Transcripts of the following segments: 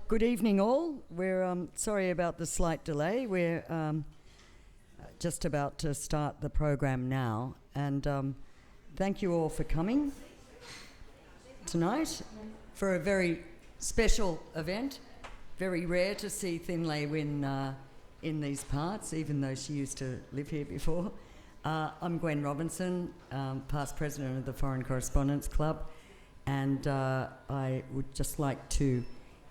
Good evening, all. We're sorry about the slight delay. We're just about to start the program now, and thank you all for coming tonight for a very special event. Very rare to see Thin Lei Win in these parts, even though she used to live here before. I'm Gwen Robinson, past president of the Foreign Correspondents Club, and I would just like to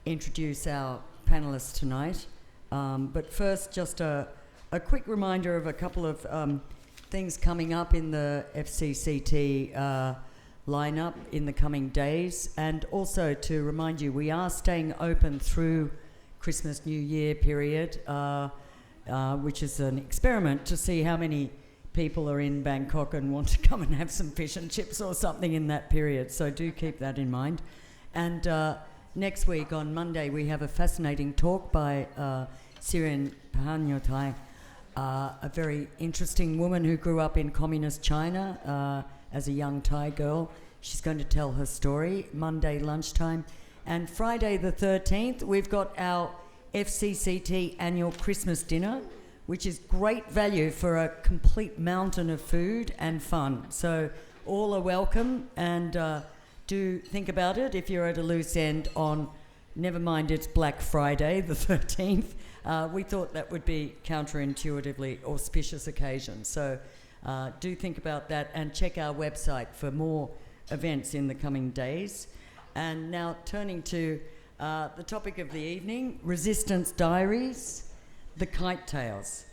introduce our panellists tonight. But first, just a quick reminder of a couple of things coming up in the FCCT lineup in the coming days, and also to remind you we are staying open through Christmas New Year period, which is an experiment to see how many people are in Bangkok and want to come and have some fish and chips or something in that period, so do keep that in mind. And next week on Monday we have a fascinating talk by Sirin Pahanyotai, a very interesting woman who grew up in communist China as a young Thai girl. She's going to tell her story Monday lunchtime. And Friday the 13th we've got our FCCT annual Christmas dinner, which is great value for a complete mountain of food and fun. So all are welcome, and do think about it if you're at a loose end on, never mind it's Black Friday the 13th. We thought that would be counterintuitively auspicious occasion. So do think about that and check our website for more events in the coming days. And now turning to the topic of the evening, Resistance Diaries, the Kite Tales.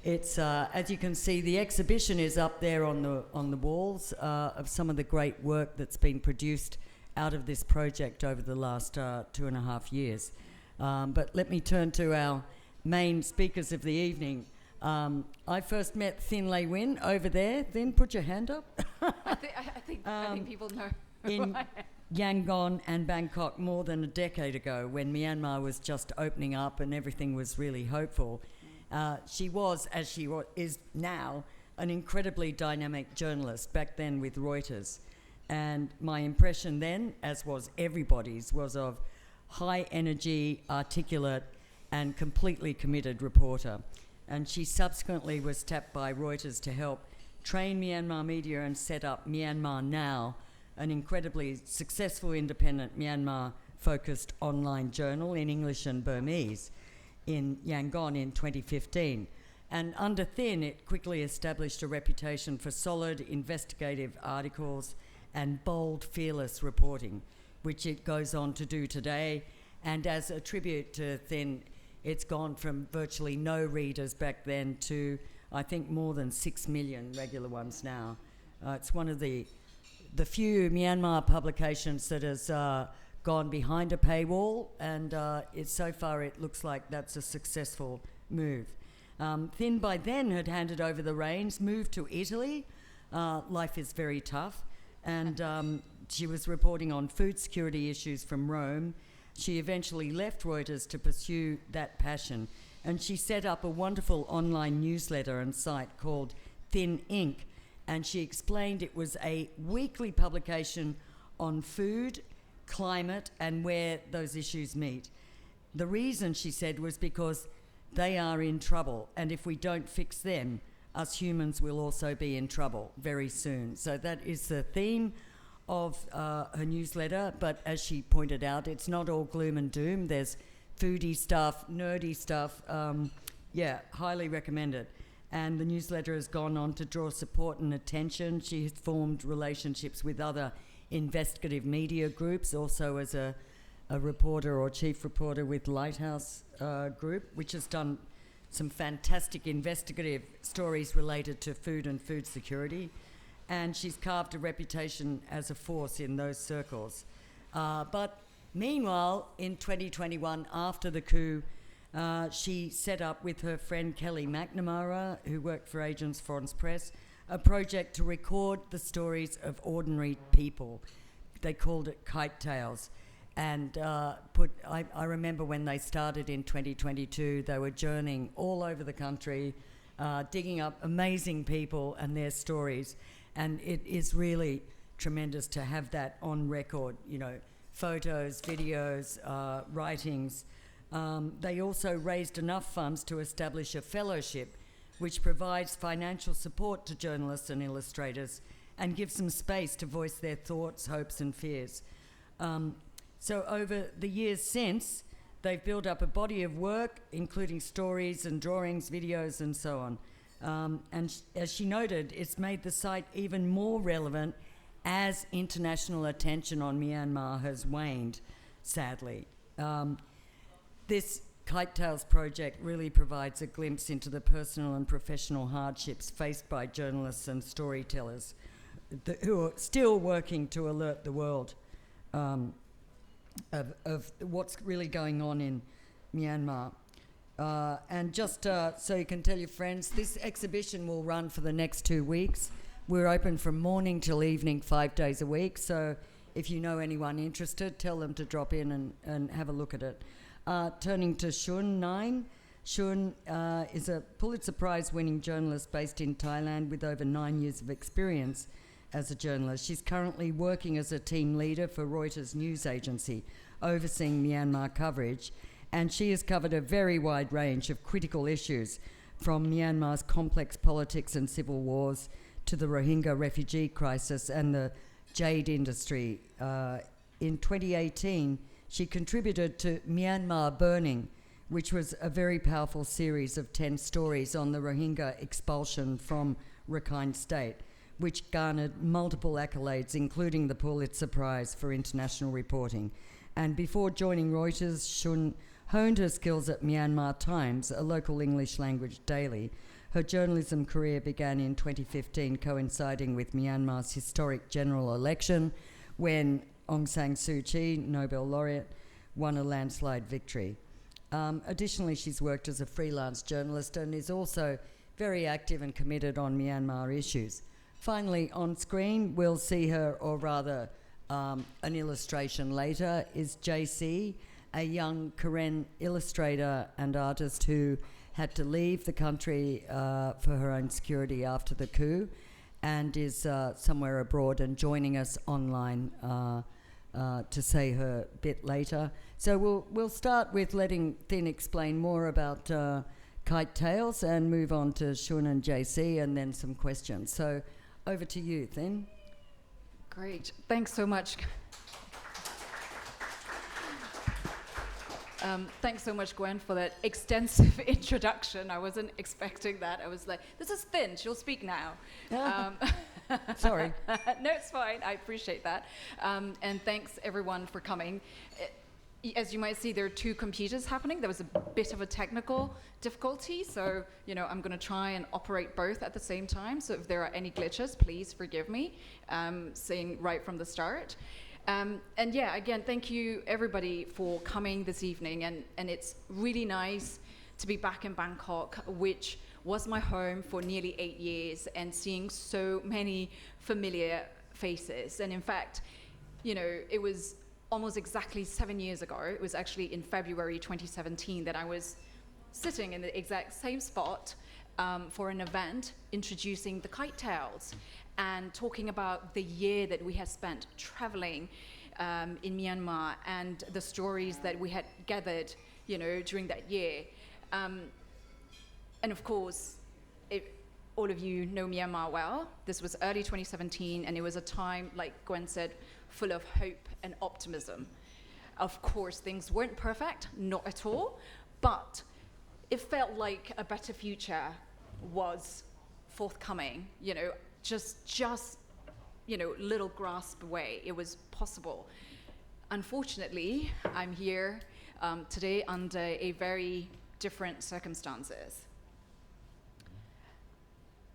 It's as you can see, the exhibition is up there on the walls of some of the great work that's been produced out of this project over the last 2.5 years. But let me turn to our main speakers of the evening. I first met Thin Lei Win over there. Thin, put your hand up. I think people know. In Yangon and Bangkok more than a decade ago, when Myanmar was just opening up and everything was really hopeful. She was, as she is now, an incredibly dynamic journalist, back then with Reuters. And my impression then, as was everybody's, was of high energy, articulate, and completely committed reporter. And she subsequently was tapped by Reuters to help train Myanmar media and set up Myanmar Now, an incredibly successful independent Myanmar-focused online journal in English and Burmese in Yangon in 2015. And under Thin, it quickly established a reputation for solid investigative articles and bold, fearless reporting, which it goes on to do today. And as a tribute to Thin, it's gone from virtually no readers back then to, I think, more than 6 million regular ones now. It's one of the few Myanmar publications that has gone behind a paywall, and so far it looks like that's a successful move. Thin by then had handed over the reins, moved to Italy. Life is very tough, and she was reporting on food security issues from Rome. She eventually left Reuters to pursue that passion, and she set up a wonderful online newsletter and site called Thin Inc., and she explained it was a weekly publication on food, climate, and where those issues meet. The reason, she said, was because they are in trouble, and if we don't fix them, us humans will also be in trouble very soon. So that is the theme of her newsletter, but as she pointed out, it's not all gloom and doom. There's foodie stuff, nerdy stuff. Highly recommended. And the newsletter has gone on to draw support and attention. She has formed relationships with other investigative media groups, also as a reporter or chief reporter with Lighthouse Group, which has done some fantastic investigative stories related to food and food security. And she's carved a reputation as a force in those circles. But meanwhile, in 2021, after the coup, she set up with her friend Kelly McNamara, who worked for Agence France Presse, a project to record the stories of ordinary people. They called it Kite Tales. And I remember when they started in 2022, they were journeying all over the country, digging up amazing people and their stories. And it is really tremendous to have that on record, photos, videos, writings. They also raised enough funds to establish a fellowship which provides financial support to journalists and illustrators and gives them space to voice their thoughts, hopes and fears. So over the years since, they've built up a body of work, including stories and drawings, videos and so on. And as she noted, it's made the site even more relevant as international attention on Myanmar has waned, sadly. This Kite Tales project really provides a glimpse into the personal and professional hardships faced by journalists and storytellers who are still working to alert the world of what's really going on in Myanmar. And just so you can tell your friends, this exhibition will run for the next 2 weeks. We're open from morning till evening, 5 days a week. So if you know anyone interested, tell them to drop in and have a look at it. Turning to Shun 9. Shun is a Pulitzer Prize winning journalist based in Thailand with over 9 years of experience as a journalist. She's currently working as a team leader for Reuters news agency, overseeing Myanmar coverage, and she has covered a very wide range of critical issues, from Myanmar's complex politics and civil wars to the Rohingya refugee crisis and the jade industry. In 2018, she contributed to Myanmar Burning, which was a very powerful series of 10 stories on the Rohingya expulsion from Rakhine State, which garnered multiple accolades, including the Pulitzer Prize for International Reporting. And before joining Reuters, Shun honed her skills at Myanmar Times, a local English language daily. Her journalism career began in 2015, coinciding with Myanmar's historic general election, when Aung San Suu Kyi, Nobel laureate, won a landslide victory. Additionally, she's worked as a freelance journalist and is also very active and committed on Myanmar issues. Finally, on screen, we'll see her, or rather an illustration later, is JC, a young Karen illustrator and artist who had to leave the country for her own security after the coup, and is somewhere abroad and joining us online to say her bit later. So we'll start with letting Thin explain more about Kite Tales and move on to Shun and JC and then some questions. So over to you, Thin. Great. Thanks so much. Thanks so much, Gwen, for that extensive introduction. I wasn't expecting that. I was like, this is Thin, she'll speak now. Sorry. No, it's fine. I appreciate that. And thanks, everyone, for coming. As you might see, there are two computers happening. There was a bit of a technical difficulty, so I'm going to try and operate both at the same time. So if there are any glitches, please forgive me, saying right from the start. And yeah, again, thank you everybody for coming this evening, and it's really nice to be back in Bangkok, which was my home for nearly 8 years, and seeing so many familiar faces. And in fact, it was almost exactly 7 years ago. It was actually in February 2017 that I was sitting in the exact same spot for an event introducing the Kite Tales and talking about the year that we had spent traveling in Myanmar and the stories that we had gathered, during that year. And of course, all of you know Myanmar well. This was early 2017, and it was a time, like Gwen said, full of hope and optimism. Of course, things weren't perfect, not at all, but it felt like a better future was forthcoming, just little grasp away. It was possible. Unfortunately, I'm here today under a very different circumstances.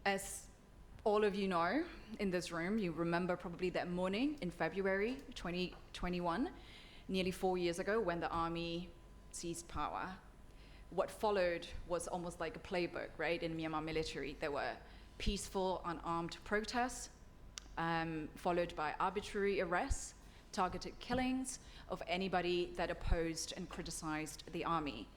As all of you know in this room, you remember probably that morning in February 2021, nearly 4 years ago, when the army seized power. What followed was almost like a playbook, right? In Myanmar military, there were peaceful, unarmed protests, followed by arbitrary arrests, targeted killings of anybody that opposed and criticized the army.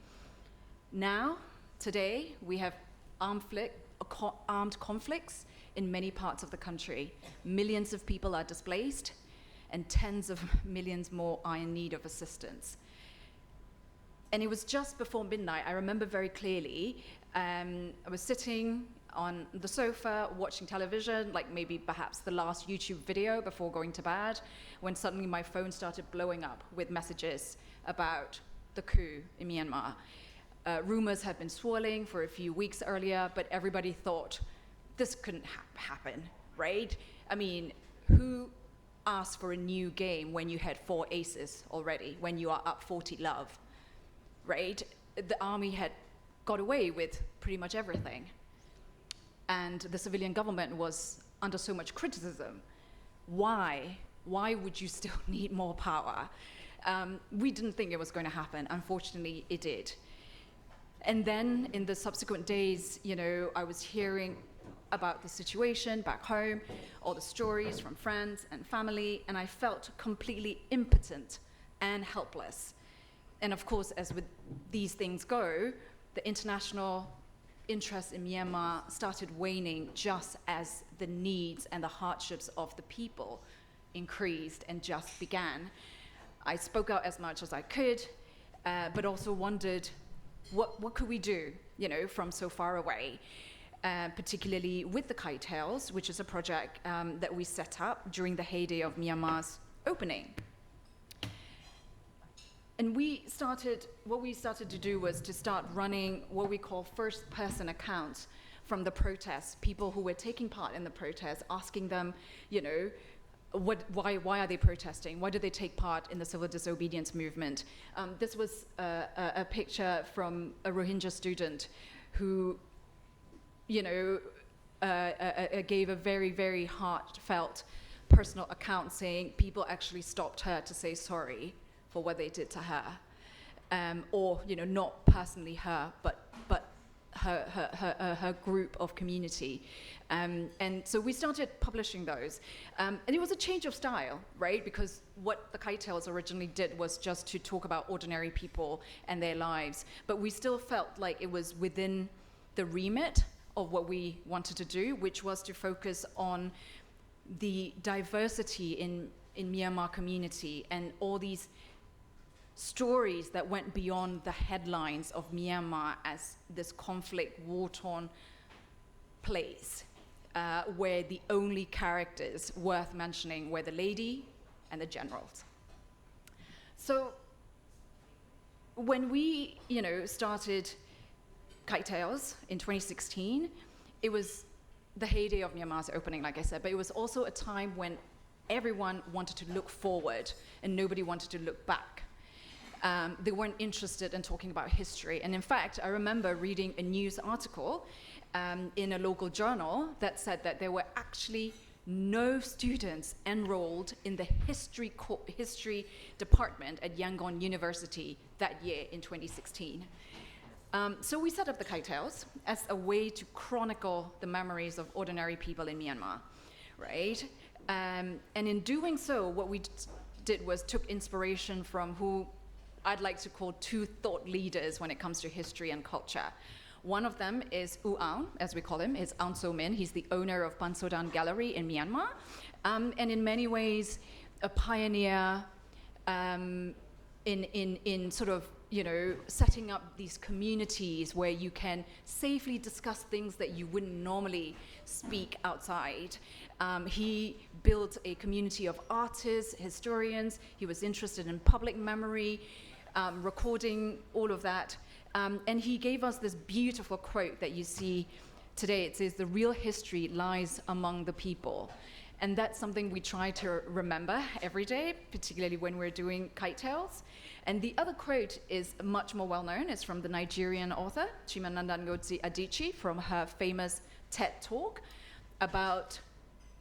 Now, today, we have armed conflicts in many parts of the country. Millions of people are displaced, and tens of millions more are in need of assistance. And it was just before midnight, I remember very clearly, I was sitting on the sofa watching television, like maybe perhaps the last YouTube video before going to bed, when suddenly my phone started blowing up with messages about the coup in Myanmar. Rumors had been swirling for a few weeks earlier, but everybody thought this couldn't happen, right? I mean, who asked for a new game when you had 4 aces already, when you are up 40 love, right? The army had got away with pretty much everything. And the civilian government was under so much criticism. Why? Why would you still need more power? We didn't think it was going to happen. Unfortunately, it did. And then in the subsequent days, you know, I was hearing about the situation back home, all the stories from friends and family, and I felt completely impotent and helpless. And of course, as with these things go, the international interest in Myanmar started waning just as the needs and the hardships of the people increased and just began. I spoke out as much as I could, but also wondered, what could we do, you know, from so far away? Particularly with the Kite Tales, which is a project that we set up during the heyday of Myanmar's opening. And what we started to do was to start running what we call first-person accounts from the protests, people who were taking part in the protests, asking them, you know, why are they protesting? Why did they take part in the civil disobedience movement? This was a picture from a Rohingya student who, you know, gave a very, very heartfelt personal account saying people actually stopped her to say sorry for what they did to her, or, you know, not personally her, but her group of community. And so we started publishing those. And it was a change of style, right? Because what the Kite Tales originally did was just to talk about ordinary people and their lives. But we still felt like it was within the remit of what we wanted to do, which was to focus on the diversity in Myanmar community and all these stories that went beyond the headlines of Myanmar as this conflict, war-torn place, where the only characters worth mentioning were the lady and the generals. So when we, you know, started Kite Tales in 2016, it was the heyday of Myanmar's opening, like I said, but it was also a time when everyone wanted to look forward and nobody wanted to look back. They weren't interested in talking about history. And in fact, I remember reading a news article in a local journal that said that there were actually no students enrolled in the history department at Yangon University that year in 2016. So we set up the Kite Tales as a way to chronicle the memories of ordinary people in Myanmar, right? And in doing so, what we did was took inspiration from who I'd like to call 2 thought leaders when it comes to history and culture. One of them is U Aung, as we call him, is Aung So Min. He's the owner of Pansodan Gallery in Myanmar, and in many ways a pioneer in sort of, you know, setting up these communities where you can safely discuss things that you wouldn't normally speak outside. He built a community of artists, historians. He was interested in public memory, recording all of that. And he gave us this beautiful quote that you see today. It says, "The real history lies among the people." And that's something we try to remember every day, particularly when we're doing Kite Tales. And the other quote is much more well-known. It's from the Nigerian author, Chimamanda Ngozi Adichie, from her famous TED Talk about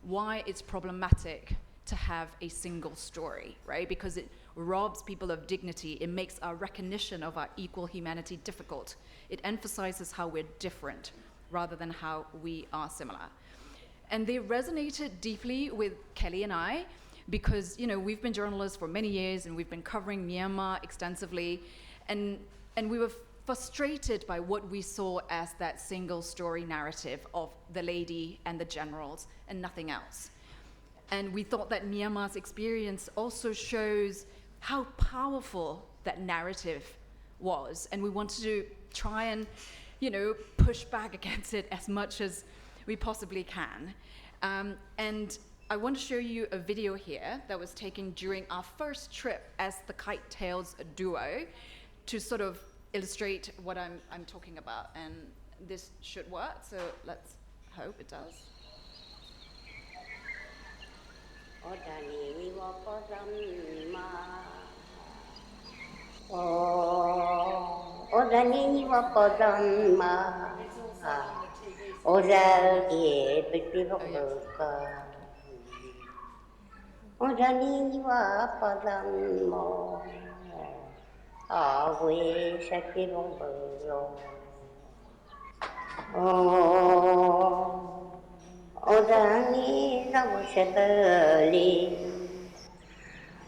why it's problematic to have a single story, right? Because it robs people of dignity. It makes our recognition of our equal humanity difficult. It emphasizes how we're different rather than how we are similar. And they resonated deeply with Kelly and I because, you know, we've been journalists for many years and we've been covering Myanmar extensively. And we were frustrated by what we saw as that single story narrative of the lady and the generals and nothing else. And we thought that Myanmar's experience also shows how powerful that narrative was. And we wanted to try and, push back against it as much as we possibly can. And I want to show you a video here that was taken during our first trip as the Kite Tales duo to sort of illustrate what I'm talking about. And this should work, so let's hope it does.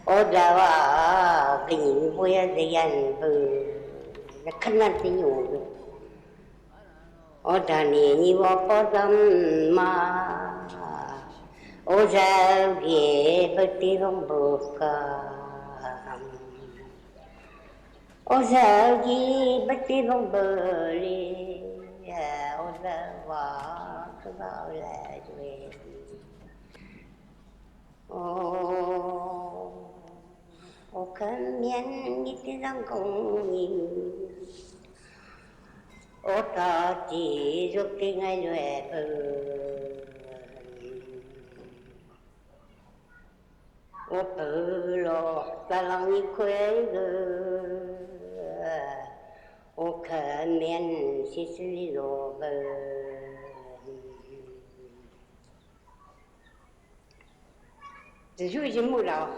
Odawa bring boya dayan bu nakana tinyu odani ni wa padam ma oja ge bati romboka oja ge bati romboli odawa kaula jwe ô khăn miên như cái răng công nhìn ô ta chỉ giúp cái ngày lệ ô bự lo ta lòng như quê ô khăn miên xí xí lo bự只是已经木了。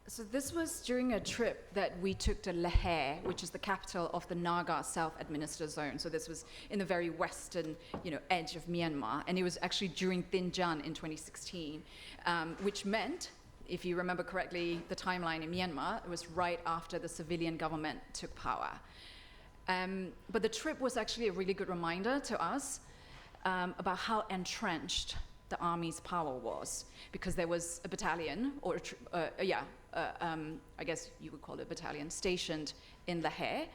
So this was during a trip that we took to Lahore, which is the capital of the Naga self-administered zone. So this was in the very western, edge of Myanmar, and it was actually during Thinjan in 2016, which meant, if you remember correctly, the timeline in Myanmar, it was right after the civilian government took power. But the trip was actually a really good reminder to us about how entrenched the army's power was, because there was a battalion, or I guess you would call it a battalion, stationed in Lahore.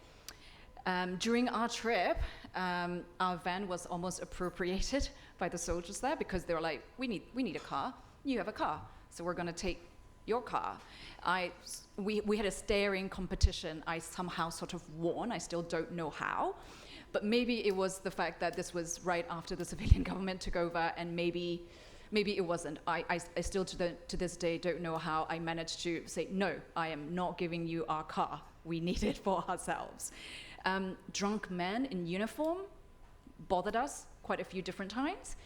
During our trip, our van was almost appropriated by the soldiers there, because they were like, we need a car, you have a car, so we're going to take your car. We had a staring competition. I somehow sort of won. I still don't know how. But maybe it was the fact that this was right after the civilian government took over, and maybe it wasn't. I still to this day don't know how I managed to say, no, I am not giving you our car. We need it for ourselves. Drunk men in uniform bothered us quite a few different times,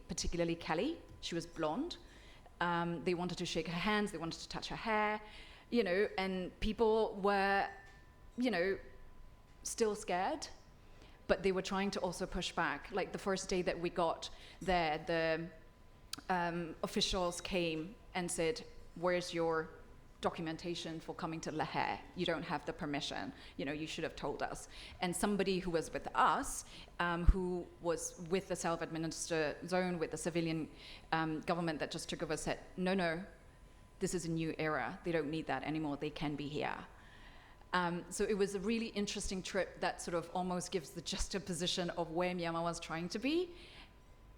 particularly Kelly. She was blonde. They wanted to shake her hands, they wanted to touch her hair, and people were, still scared, but they were trying to also push back. Like the first day that we got there, the officials came and said, where's your documentation for coming to Lahore? You don't have the permission, you should have told us. And somebody who was with us, who was with the self-administered zone, with the civilian government that just took over, said, no, this is a new era. They don't need that anymore. They can be here. So it was a really interesting trip that sort of almost gives the juxtaposition of where Myanmar was trying to be,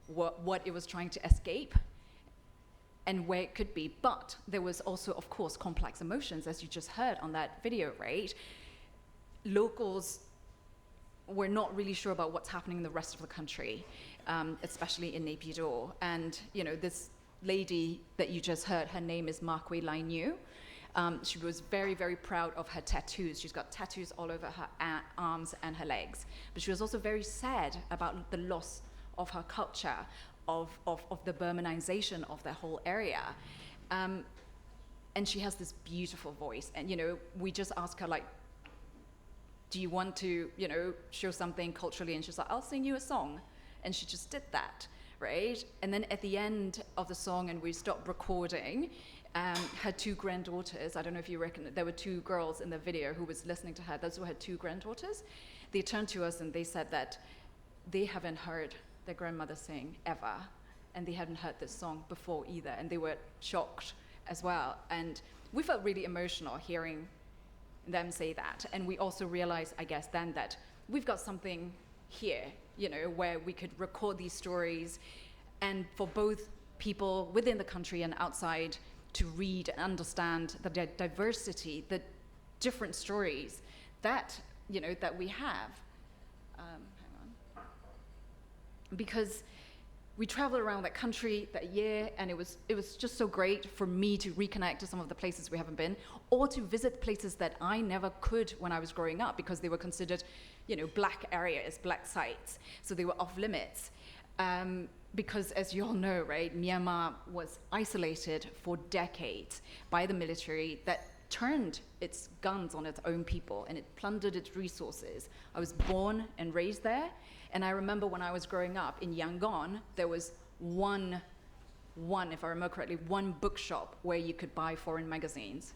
what it was trying to escape, and where it could be. But there was also, of course, complex emotions, as you just heard on that video, right? Locals were not really sure about what's happening in the rest of the country, especially in Naypyidaw. And, this lady that you just heard, her name is Markwe Lainyu. She was very, very proud of her tattoos. She's got tattoos all over her arms and her legs. But she was also very sad about the loss of her culture, of the Burmanization of the whole area. And she has this beautiful voice. And, we just asked her, like, do you want to, show something culturally? And she's like, I'll sing you a song. And she just did that, right? And then at the end of the song, and we stopped recording, had two granddaughters. I don't know if you reckon there were two girls in the video who was listening to her. Those who had two granddaughters. They turned to us and they said that they haven't heard their grandmother sing ever, and they hadn't heard this song before either, and they were shocked as well. And we felt really emotional hearing them say that. And we also realized, I guess, then that we've got something here, where we could record these stories, and for both people within the country and outside to read and understand the diversity, the different stories that that we have. Hang on. Because we traveled around that country that year, and it was just so great for me to reconnect to some of the places we haven't been, or to visit places that I never could when I was growing up, because they were considered, black areas, black sites, so they were off limits. Because as you all know, right, Myanmar was isolated for decades by the military that turned its guns on its own people, and it plundered its resources. I was born and raised there, and I remember when I was growing up in Yangon, there was one, if I remember correctly, one bookshop where you could buy foreign magazines.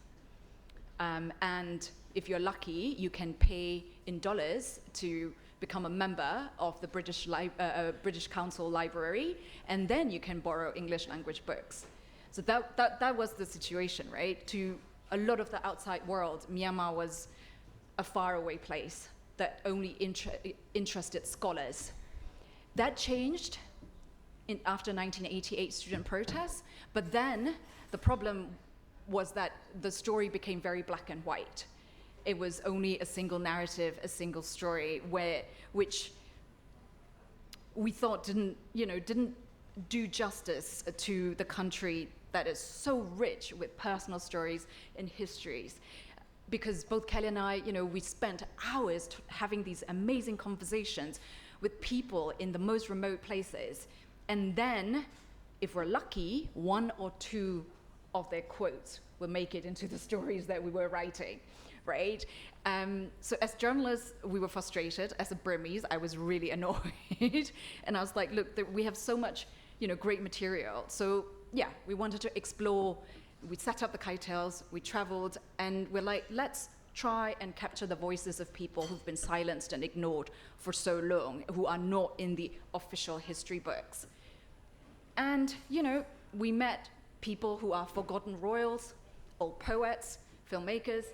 And if you're lucky, you can pay in dollars to become a member of the British Council Library, and then you can borrow English language books. So that was the situation, right? To a lot of the outside world, Myanmar was a faraway place that only interested scholars. That changed after 1988 student protests, but then the problem was that the story became very black and white. It was only a single narrative, a single story, which we thought didn't do justice to the country that is so rich with personal stories and histories. Because both Kelly and I, we spent hours having these amazing conversations with people in the most remote places. And then, if we're lucky, one or two of their quotes will make it into the stories that we were writing, right? So as journalists, we were frustrated. As a Burmese, I was really annoyed. And I was like, look, we have so much, great material. So yeah, we wanted to explore. We set up the Kite Tales, we traveled, and we're like, let's try and capture the voices of people who've been silenced and ignored for so long, who are not in the official history books. And, we met people who are forgotten royals, old poets, filmmakers.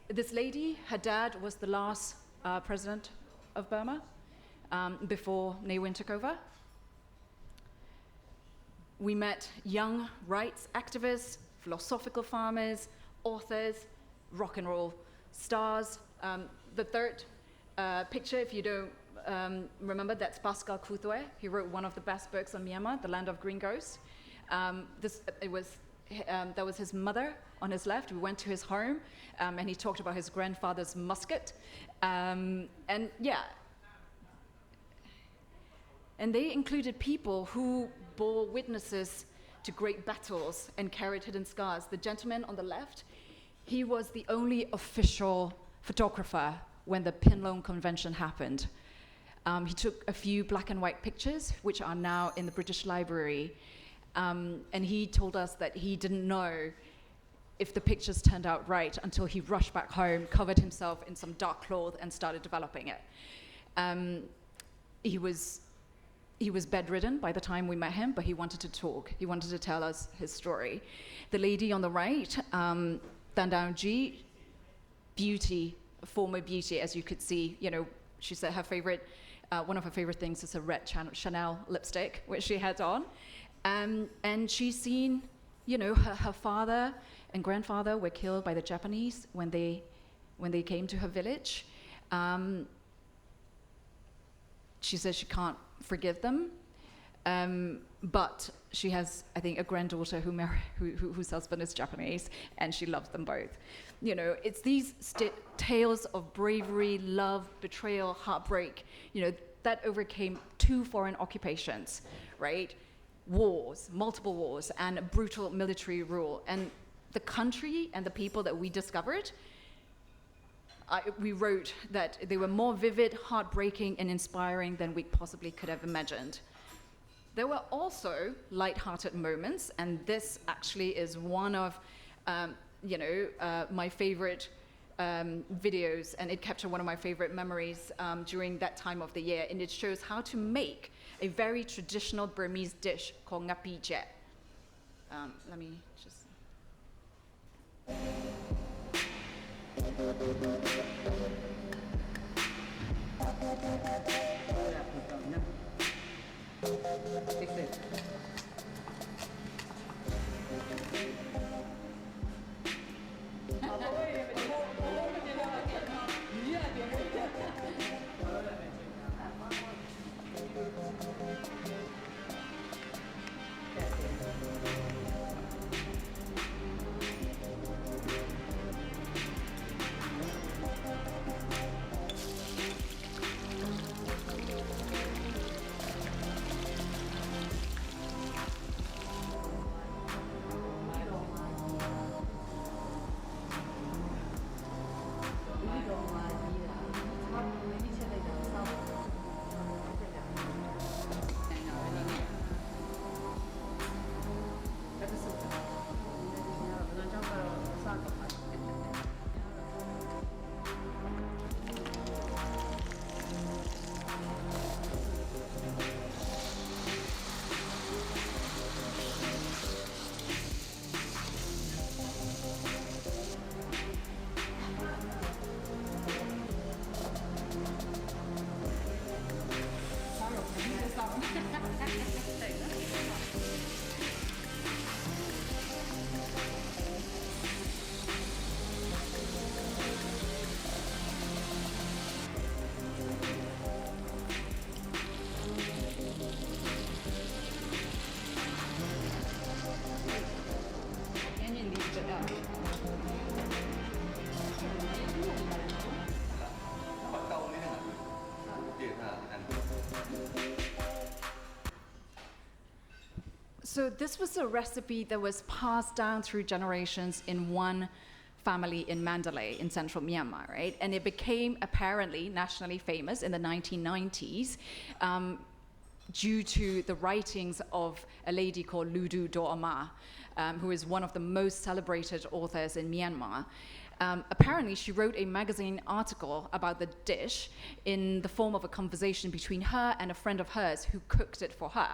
This lady, her dad was the last president of Burma before Ne Win took over. We met young rights activists, philosophical farmers, authors, rock and roll stars. The third picture, if you don't remember, that's Pascal Couthouet. He wrote one of the best books on Myanmar, The Land of Green Ghosts. That was his mother on his left. We went to his home, and he talked about his grandfather's musket. And they included people who bore witnesses to great battles and carried hidden scars. The gentleman on the left, he was the only official photographer when the Pinlong Convention happened. He took a few black and white pictures, which are now in the British Library. And he told us that he didn't know if the pictures turned out right until he rushed back home, covered himself in some dark cloth, and started developing it. He was bedridden by the time we met him, but he wanted to talk. He wanted to tell us his story. The lady on the right, Dandaungji, beauty, former beauty, as you could see. She said one of her favorite things is a red Chanel lipstick, which she had on. And she's seen, her father and grandfather were killed by the Japanese when they came to her village. She says she can't forgive them, but she has, I think, a granddaughter whose husband is Japanese, and she loves them both. It's these tales of bravery, love, betrayal, heartbreak, that overcame 2 foreign occupations, right? Wars, multiple wars, and brutal military rule. And the country and the people that we discovered, we wrote that they were more vivid, heartbreaking, and inspiring than we possibly could have imagined. There were also light-hearted moments, and this actually is one of, my favorite videos, and it captured one of my favorite memories during that time of the year, and it shows how to make a very traditional Burmese dish called ngapi jet. Let me just... So this was a recipe that was passed down through generations in one family in Mandalay in central Myanmar, right? And it became apparently nationally famous in the 1990s due to the writings of a lady called Ludu Dorama, who is one of the most celebrated authors in Myanmar. Apparently, she wrote a magazine article about the dish in the form of a conversation between her and a friend of hers who cooked it for her.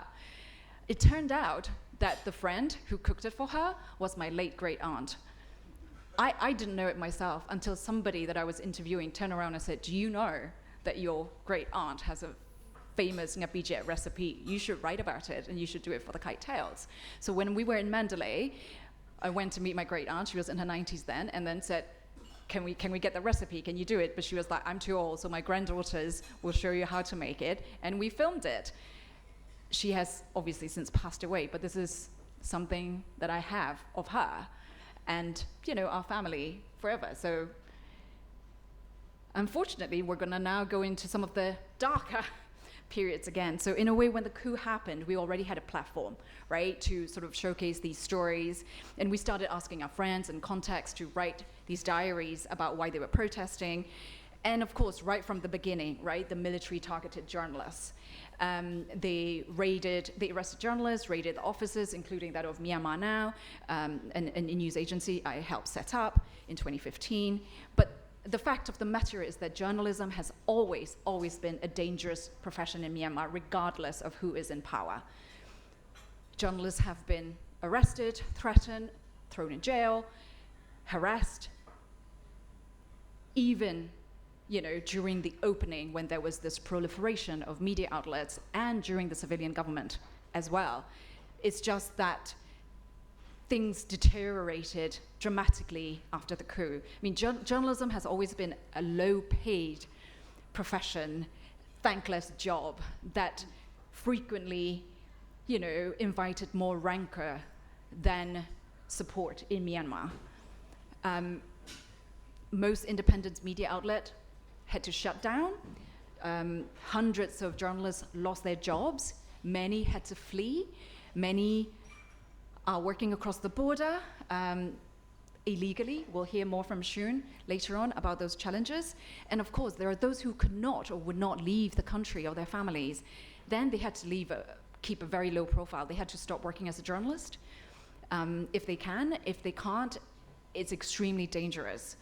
It turned out that the friend who cooked it for her was my late great aunt. I didn't know it myself until somebody that I was interviewing turned around and said, "Do you know that your great aunt has a famous ngapi jet recipe? You should write about it and you should do it for the Kite Tales." So when we were in Mandalay, I went to meet my great aunt. She was in her 90s then, and then said, can we get the recipe? Can you do it? But she was like, "I'm too old, so my granddaughters will show you how to make it." And we filmed it. She has obviously since passed away, but this is something that I have of her and, our family forever. So unfortunately, we're going to now go into some of the darker periods again. So in a way, when the coup happened, we already had a platform, right, to sort of showcase these stories. And we started asking our friends and contacts to write these diaries about why they were protesting. And of course, right from the beginning, right, the military targeted journalists. They arrested journalists, raided the offices, including that of Myanmar Now, a news agency I helped set up in 2015. But the fact of the matter is that journalism has always been a dangerous profession in Myanmar, regardless of who is in power. Journalists have been arrested, threatened, thrown in jail, harassed, even during the opening when there was this proliferation of media outlets and during the civilian government as well. It's just that things deteriorated dramatically after the coup. I mean, journalism has always been a low-paid profession, thankless job that frequently, invited more rancor than support in Myanmar. Most independent media outlets had to shut down. Hundreds of journalists lost their jobs. Many had to flee. Many are working across the border illegally. We'll hear more from Shun later on about those challenges. And of course, there are those who could not or would not leave the country or their families. Then they had to leave keep a very low profile. They had to stop working as a journalist if they can. If they can't, it's extremely dangerous.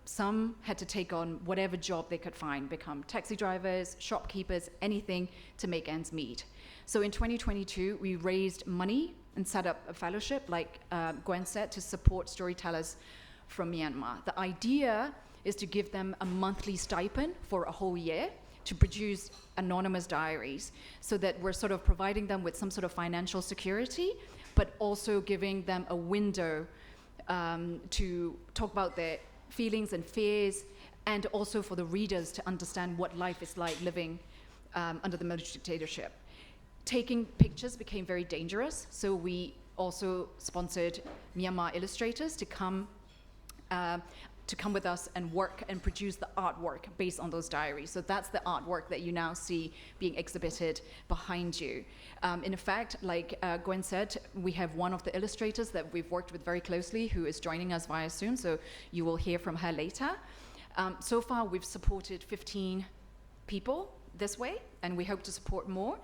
Some had to take on whatever job they could find, become taxi drivers, shopkeepers, anything to make ends meet. So in 2022, we raised money and set up a fellowship, like Gwen said, to support storytellers from Myanmar. The idea is to give them a monthly stipend for a whole year to produce anonymous diaries, so that we're sort of providing them with some sort of financial security, but also giving them a window to talk about their feelings and fears, and also for the readers to understand what life is like living under the military dictatorship. Taking pictures became very dangerous, so we also sponsored Myanmar illustrators to come with us and work and produce the artwork based on those diaries. So that's the artwork that you now see being exhibited behind you. In fact, like Gwen said, we have one of the illustrators that we've worked with very closely who is joining us via Zoom, so you will hear from her later. So far, we've supported 15 people this way, and we hope to support more.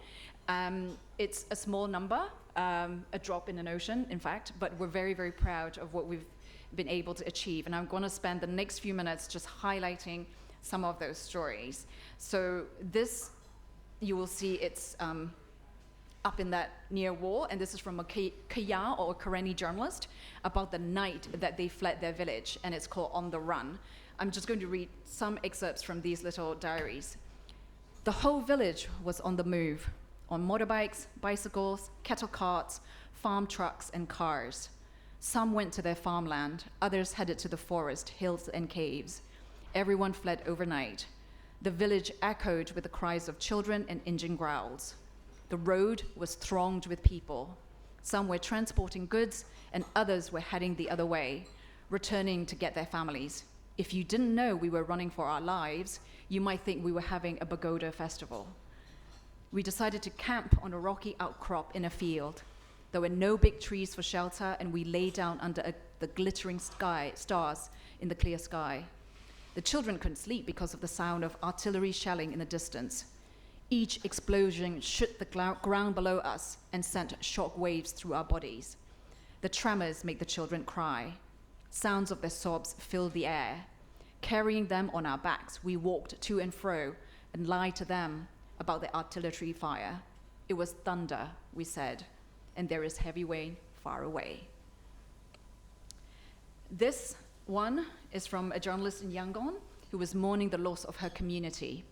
It's a small number, a drop in an ocean, in fact, but we're very, very proud of what we've been able to achieve. And I'm going to spend the next few minutes just highlighting some of those stories. So this, you will see it's up in that near wall, and this is from a Kaya or a Karenni journalist about the night that they fled their village, and it's called On the Run. I'm just going to read some excerpts from these little diaries. The whole village was on the move, on motorbikes, bicycles, cattle carts, farm trucks, and cars. Some went to their farmland, others headed to the forest, hills, and caves. Everyone fled overnight. The village echoed with the cries of children and engine growls. The road was thronged with people. Some were transporting goods, and others were heading the other way, returning to get their families. If you didn't know we were running for our lives, you might think we were having a pagoda festival. We decided to camp on a rocky outcrop in a field. There were no big trees for shelter, and we lay down under the glittering stars in the clear sky. The children couldn't sleep because of the sound of artillery shelling in the distance. Each explosion shook the ground below us and sent shock waves through our bodies. The tremors made the children cry. Sounds of their sobs filled the air. Carrying them on our backs, we walked to and fro and lied to them about the artillery fire. It was thunder, we said, and there is heavy rain far away. This one is from a journalist in Yangon who was mourning the loss of her community.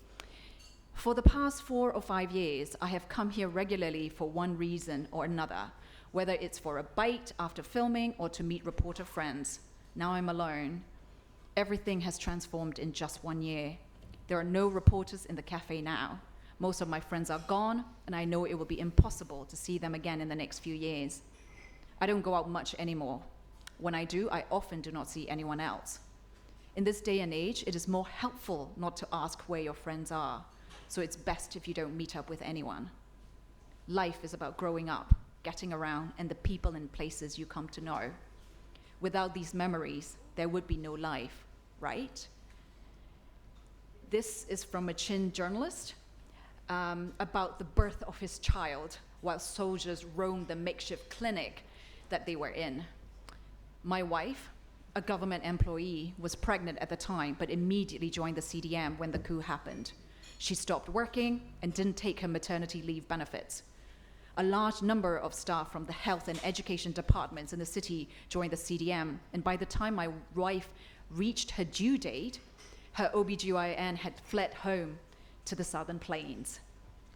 For the past 4 or 5 years, I have come here regularly for one reason or another, whether it's for a bite after filming or to meet reporter friends. Now I'm alone. Everything has transformed in just 1 year. There are no reporters in the cafe now. Most of my friends are gone, and I know it will be impossible to see them again in the next few years. I don't go out much anymore. When I do, I often do not see anyone else. In this day and age, it is more helpful not to ask where your friends are, so it's best if you don't meet up with anyone. Life is about growing up, getting around, and the people and places you come to know. Without these memories, there would be no life, right? This is from a Chin journalist about the birth of his child while soldiers roamed the makeshift clinic that they were in. My wife, a government employee, was pregnant at the time, but immediately joined the CDM when the coup happened. She stopped working and didn't take her maternity leave benefits. A large number of staff from the health and education departments in the city joined the CDM, and by the time my wife reached her due date, her OBGYN had fled home to the southern plains.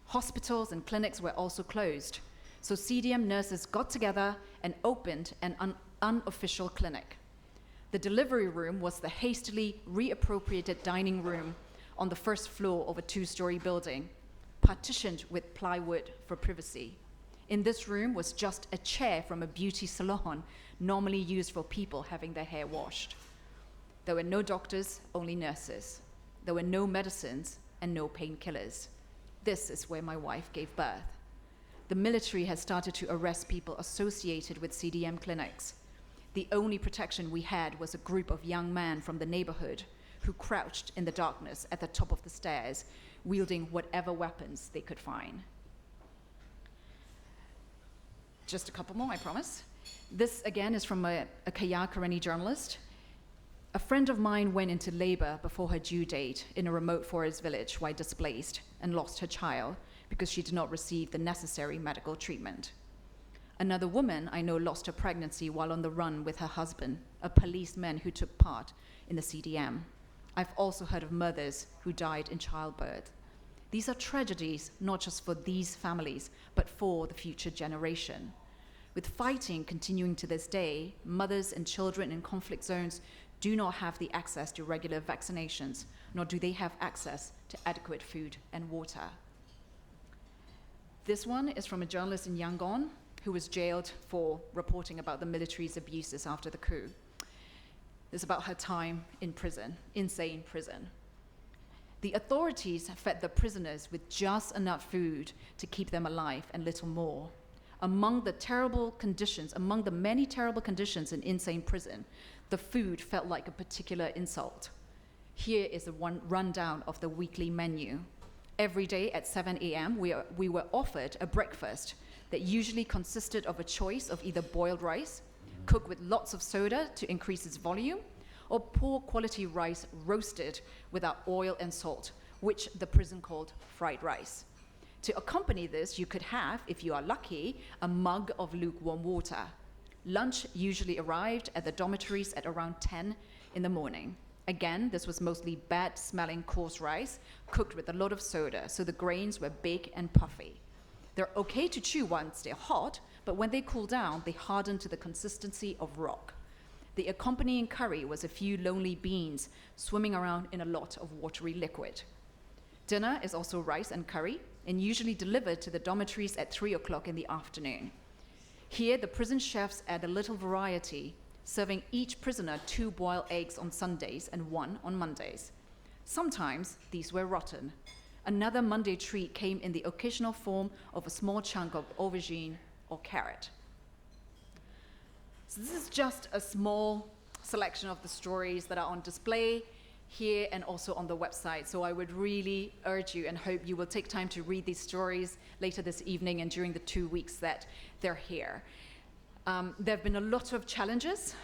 Hospitals and clinics were also closed, so CDM nurses got together and opened an unofficial clinic. The delivery room was the hastily reappropriated dining room on the first floor of a 2-story building, partitioned with plywood for privacy. In this room was just a chair from a beauty salon, normally used for people having their hair washed. There were no doctors, only nurses. There were no medicines and no painkillers. This is where my wife gave birth. The military has started to arrest people associated with CDM clinics. The only protection we had was a group of young men from the neighborhood who crouched in the darkness at the top of the stairs, wielding whatever weapons they could find. Just a couple more, I promise. This, again, is from a Kaya Kareni journalist. A friend of mine went into labor before her due date in a remote forest village while displaced and lost her child because she did not receive the necessary medical treatment. Another woman I know lost her pregnancy while on the run with her husband, a policeman who took part in the CDM. I've also heard of mothers who died in childbirth. These are tragedies not just for these families, but for the future generation. With fighting continuing to this day, mothers and children in conflict zones do not have the access to regular vaccinations, nor do they have access to adequate food and water. This one is from a journalist in Yangon who was jailed for reporting about the military's abuses after the coup. It's about her time in prison, insane prison. The authorities fed the prisoners with just enough food to keep them alive and little more. Among the many terrible conditions in insane prison, the food felt like a particular insult. Here is a rundown of the weekly menu. Every day at 7 a.m., we were offered a breakfast that usually consisted of a choice of either boiled rice, cooked with lots of soda to increase its volume, or poor quality rice roasted without oil and salt, which the prison called fried rice. To accompany this, you could have, if you are lucky, a mug of lukewarm water. Lunch usually arrived at the dormitories at around 10 in the morning. Again, this was mostly bad-smelling coarse rice, cooked with a lot of soda, so the grains were big and puffy. They're okay to chew once they're hot, but when they cool down, they harden to the consistency of rock. The accompanying curry was a few lonely beans swimming around in a lot of watery liquid. Dinner is also rice and curry, and usually delivered to the dormitories at 3 o'clock in the afternoon. Here, the prison chefs add a little variety, serving each prisoner 2 boiled eggs on Sundays and 1 on Mondays. Sometimes these were rotten. Another Monday treat came in the occasional form of a small chunk of aubergine or carrot. So this is just a small selection of the stories that are on display here and also on the website. So I would really urge you and hope you will take time to read these stories later this evening and during the 2 weeks that they're here. There have been a lot of challenges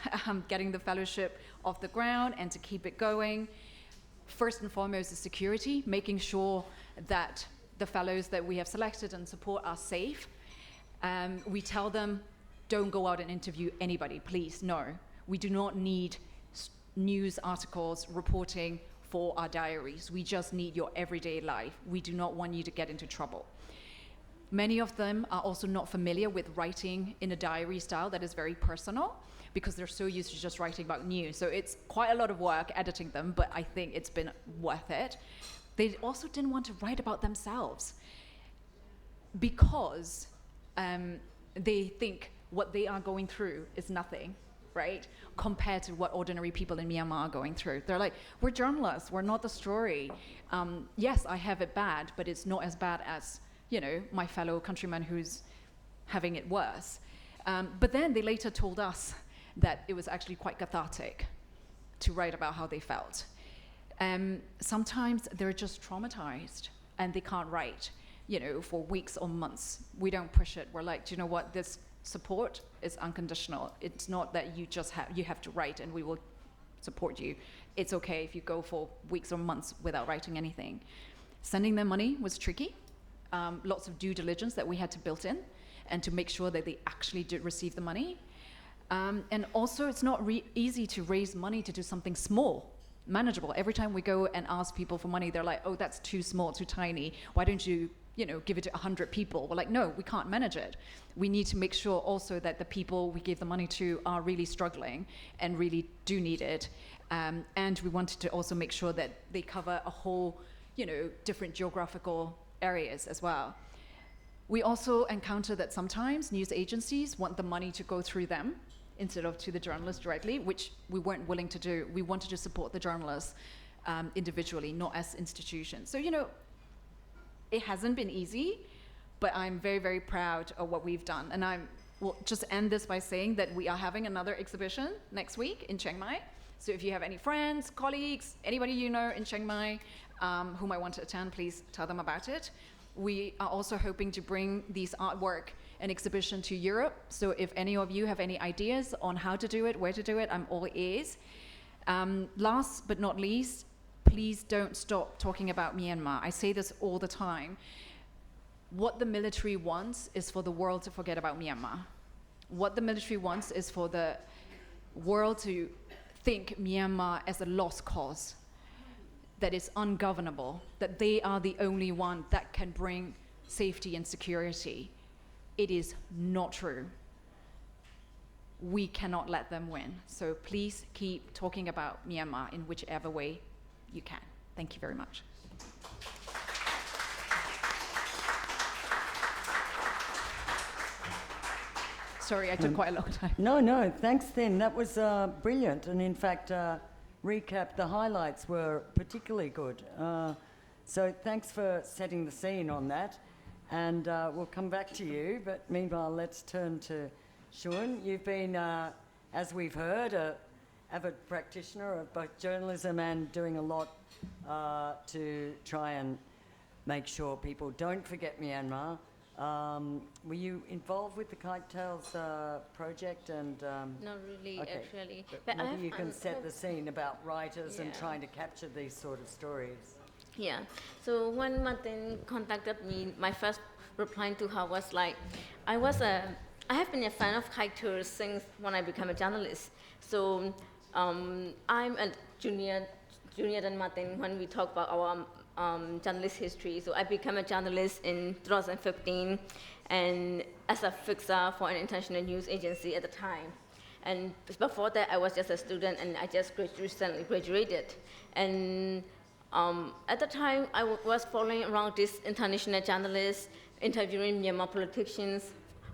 getting the fellowship off the ground and to keep it going. First and foremost is security, making sure that the fellows that we have selected and support are safe. We tell them, don't go out and interview anybody, please, no. We do not need news articles reporting for our diaries. We just need your everyday life. We do not want you to get into trouble. Many of them are also not familiar with writing in a diary style that is very personal because they're so used to just writing about news. So it's quite a lot of work editing them, but I think it's been worth it. They also didn't want to write about themselves because they think what they are going through is nothing, right? Compared to what ordinary people in Myanmar are going through. They're like, we're journalists, we're not the story. Yes, I have it bad, but it's not as bad as, my fellow countryman who's having it worse. But then they later told us that it was actually quite cathartic to write about how they felt. Sometimes they're just traumatized and they can't write, for weeks or months. We don't push it. We're like, do you know what? This support is unconditional. It's not that you have to write and we will support you. It's okay if you go for weeks or months without writing anything. Sending them money was tricky. Lots of due diligence that we had to build in and to make sure that they actually did receive the money. And also it's not easy to raise money to do something small, manageable. Every time we go and ask people for money, they're like, oh, that's too small, too tiny. Why don't you give it to 100 people? We're like, no, we can't manage it. We need to make sure also that the people we give the money to are really struggling and really do need it. And we wanted to also make sure that they cover a whole, different geographical areas as well. We also encounter that sometimes news agencies want the money to go through them instead of to the journalists directly, which we weren't willing to do. We wanted to support the journalists individually, not as institutions. So, it hasn't been easy, but I'm very, very proud of what we've done. And I will just end this by saying that we are having another exhibition next week in Chiang Mai. So if you have any friends, colleagues, anybody in Chiang Mai who might want to attend, please tell them about it. We are also hoping to bring these artwork an exhibition to Europe. So if any of you have any ideas on how to do it, where to do it, I'm all ears. Last but not least, please don't stop talking about Myanmar. I say this all the time. What the military wants is for the world to forget about Myanmar. What the military wants is for the world to think Myanmar as a lost cause, that is ungovernable, that they are the only one that can bring safety and security. It is not true. We cannot let them win. So please keep talking about Myanmar in whichever way you can. Thank you very much. Sorry, I took quite a long time. No, thanks, Thin. That was brilliant. And in fact, recap, the highlights were particularly good. So thanks for setting the scene on that. And we'll come back to you. But meanwhile, let's turn to Shun. You've been, as we've heard, an avid practitioner of both journalism and doing a lot to try and make sure people don't forget Myanmar. Were you involved with the Kite Tales project? And not really, okay. actually. But maybe you can set the scene about writers and trying to capture these sort of stories. Yeah. So when Martin contacted me, my first reply to her was like, I have been a fan of Kite Tales since when I became a journalist. So I'm a junior than Martin when we talk about our journalist history. So I became a journalist in 2015 and as a fixer for an international news agency at the time. And before that, I was just a student and I just recently graduated. And at the time, I was following around these international journalists, interviewing Myanmar politicians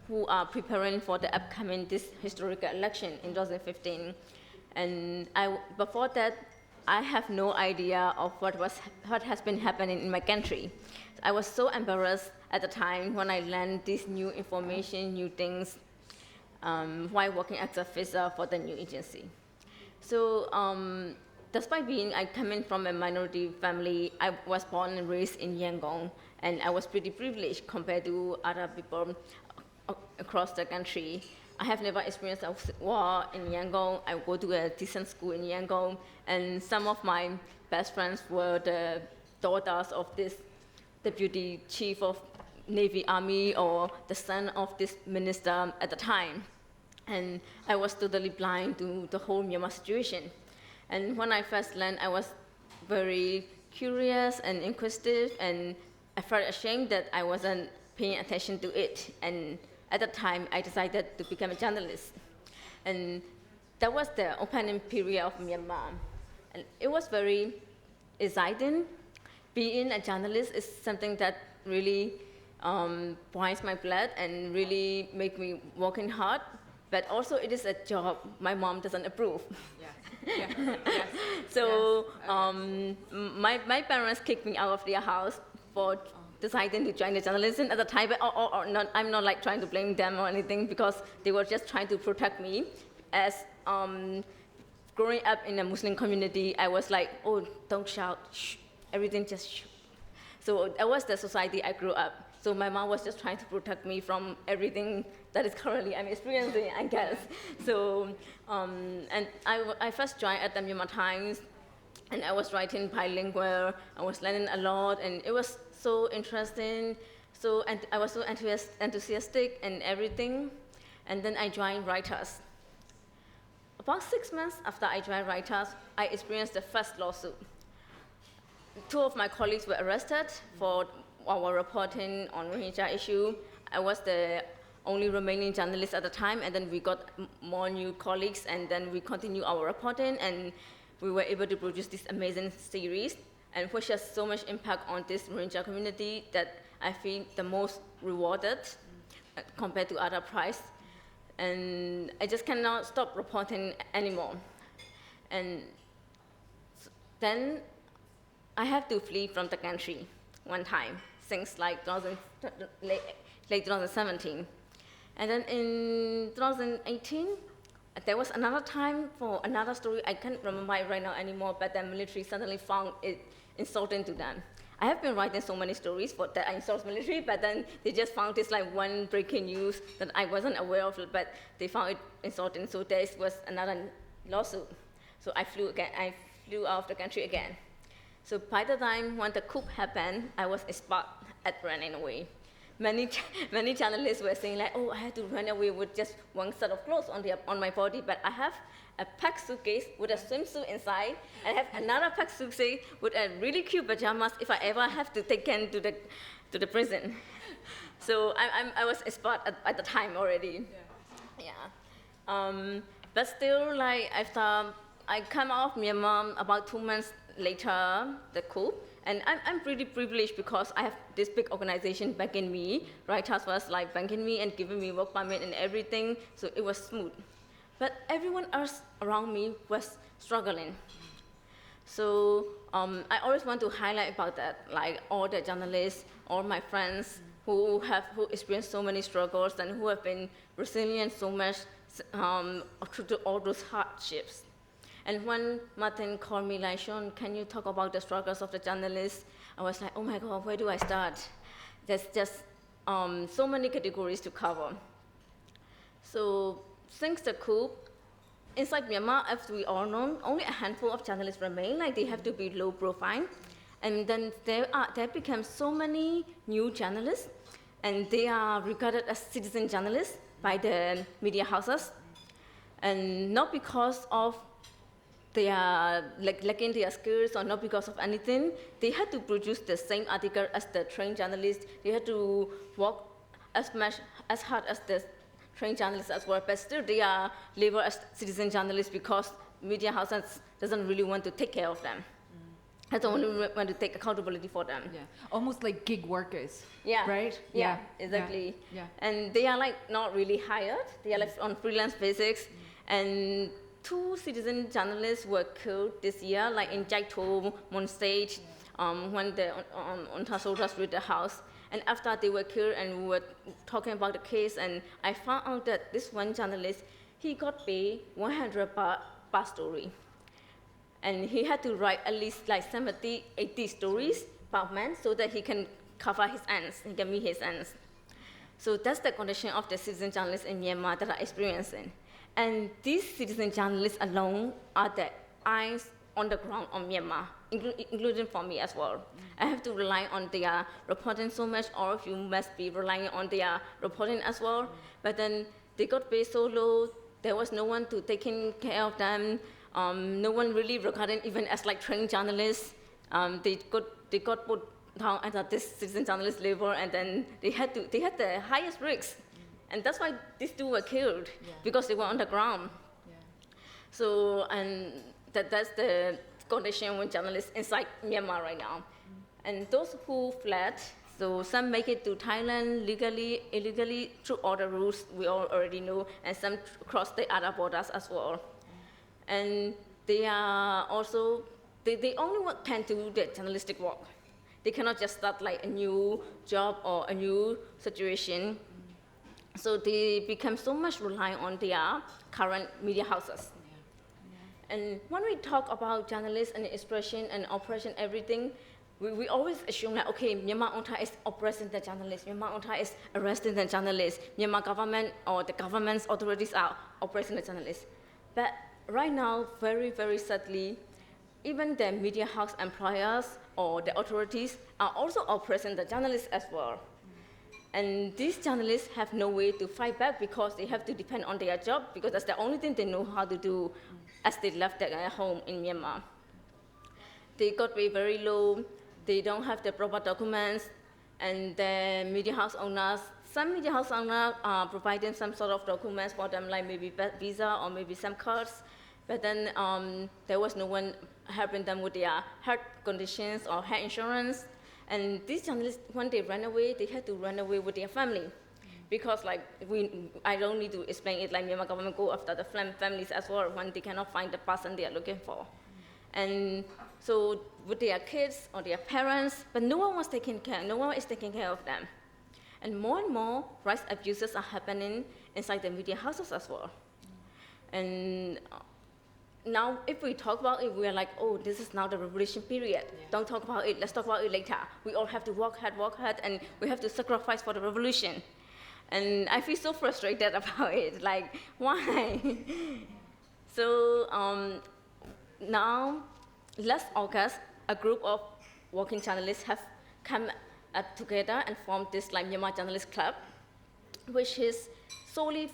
who are preparing for the upcoming this historical election in 2015. And before that, I have no idea of what has been happening in my country. I was so embarrassed at the time when I learned this new information, new things, while working as a officer for the new agency. So despite I coming from a minority family, I was born and raised in Yangon, and I was pretty privileged compared to other people across the country. I have never experienced a war in Yangon. I go to a decent school in Yangon, and some of my best friends were the daughters of this deputy chief of Navy Army or the son of this minister at the time. And I was totally blind to the whole Myanmar situation. And when I first learned, I was very curious and inquisitive, and I felt ashamed that I wasn't paying attention to it. And at the time, I decided to become a journalist. And that was the opening period of Myanmar. And it was very exciting. Being a journalist is something that really boils my blood and really make me working hard. But also, it is a job my mom doesn't approve. Yes. Yes. So my parents kicked me out of their house for deciding to join the journalism at the time. But I'm not like trying to blame them or anything, because they were just trying to protect me. As growing up in a Muslim community, I was like, oh, don't shout, shh, everything just shh. So that was the society I grew up. So my mom was just trying to protect me from everything that is currently I'm experiencing, I guess. So, and I first joined at the Myanmar Times, and I was writing bilingual. I was learning a lot, and it was so interesting. So, and I was so enthusiastic and everything. And then I joined Writers. About 6 months after I joined Writers, I experienced the first lawsuit. 2 of my colleagues were arrested for our reporting on Rohingya issue. I was the only remaining journalist at the time, and then we got more new colleagues, and then we continued our reporting, and we were able to produce this amazing series, and which has so much impact on this Rohingya community that I feel the most rewarded compared to other prizes. And I just cannot stop reporting anymore. And then I have to flee from the country one time, since like late 2017. And then in 2018, there was another time for another story. I can't remember it right now anymore, but the military suddenly found it insulting to them. I have been writing so many stories for that in source military, but then they just found this like one breaking news that I wasn't aware of, but they found it insulting. So there was another lawsuit. So I flew out of the country again. So by the time when the coup happened, I was expired at running away. Many journalists were saying like, oh, I had to run away with just one set of clothes on my body, but I have a packed suitcase with a swimsuit inside. I have another packed suitcase with a really cute pajamas if I ever have to take Ken to the prison. So I was expired at the time already. Yeah. But still, like after I come out of Myanmar about 2 months later, the coup. And I'm pretty privileged because I have this big organization backing me. Writers was like backing me and giving me work permit and everything, so it was smooth. But everyone else around me was struggling. So I always want to highlight about that, like all the journalists, all my friends who experienced so many struggles and who have been resilient so much through all those hardships. And when Martin called me like, Sean, can you talk about the struggles of the journalists? I was like, oh my God, where do I start? There's just so many categories to cover. So since the coup, inside Myanmar, as we all know, only a handful of journalists remain, like they have to be low profile. And then there become so many new journalists, and they are regarded as citizen journalists by the media houses. And not because of they are lacking their skills or not because of anything, they had to produce the same article as the trained journalists. They had to work as hard as the trained journalists as well, but still they are labeled as citizen journalists because media houses doesn't really want to take care of them. I don't really want to take accountability for them. Yeah, almost like gig workers. Yeah. Right? Yeah, exactly. Yeah. And they are like not really hired. They are like on freelance basis. And 2 citizen journalists were killed this year, like in Jaito Monstage, when the on soldiers with the house. And after they were killed, and we were talking about the case, and I found out that this one journalist, he got paid 100 per story. And he had to write at least like 70, 80 stories per month so that he can cover his ends, he can meet his ends. So that's the condition of the citizen journalists in Myanmar that are experiencing. And these citizen journalists alone are the eyes on the ground on Myanmar, including for me as well. I have to rely on their reporting so much, all of you must be relying on their reporting as well. But then they got paid so low, there was no one to taking care of them. No one really regarded even as like trained journalists. They got put down under this citizen journalist level, and then they had the highest risks. And that's why these 2 were killed, because they were on the ground. Yeah. So, and that's the condition with journalists inside Myanmar right now. And those who fled, so some make it to Thailand legally, illegally, through all the rules we all already know, and some cross the other borders as well. And they are also, they only can do the journalistic work. They cannot just start like a new job or a new situation. So they become so much reliant on their current media houses. And when we talk about journalists and expression and oppression, everything, we always assume that, okay, Myanmar UNTA is oppressing the journalists, Myanmar UNTA is arresting the journalists, Myanmar government or the government's authorities are oppressing the journalists. But right now, very, very sadly, even the media house employers or the authorities are also oppressing the journalists as well. And these journalists have no way to fight back because they have to depend on their job, because that's the only thing they know how to do as they left their home in Myanmar. They got paid very low, they don't have the proper documents, and the media house owners, some media house owners are providing some sort of documents for them, like maybe visa or maybe some cards, but then there was no one helping them with their health conditions or health insurance. And these journalists, when they ran away, they had to run away with their family. Because like, I don't need to explain it, like Myanmar government go after the families as well when they cannot find the person they are looking for. And so with their kids or their parents, but no one is taking care of them. And more rights abuses are happening inside the media houses as well. And now if we talk about it, we are like, oh, this is now the revolution period. Don't talk about it. Let's talk about it later. We all have to work hard, and we have to sacrifice for the revolution. And I feel so frustrated about it. Like, why? So now, last August, a group of working journalists have come together and formed this like Myanmar Journalist Club, which is solely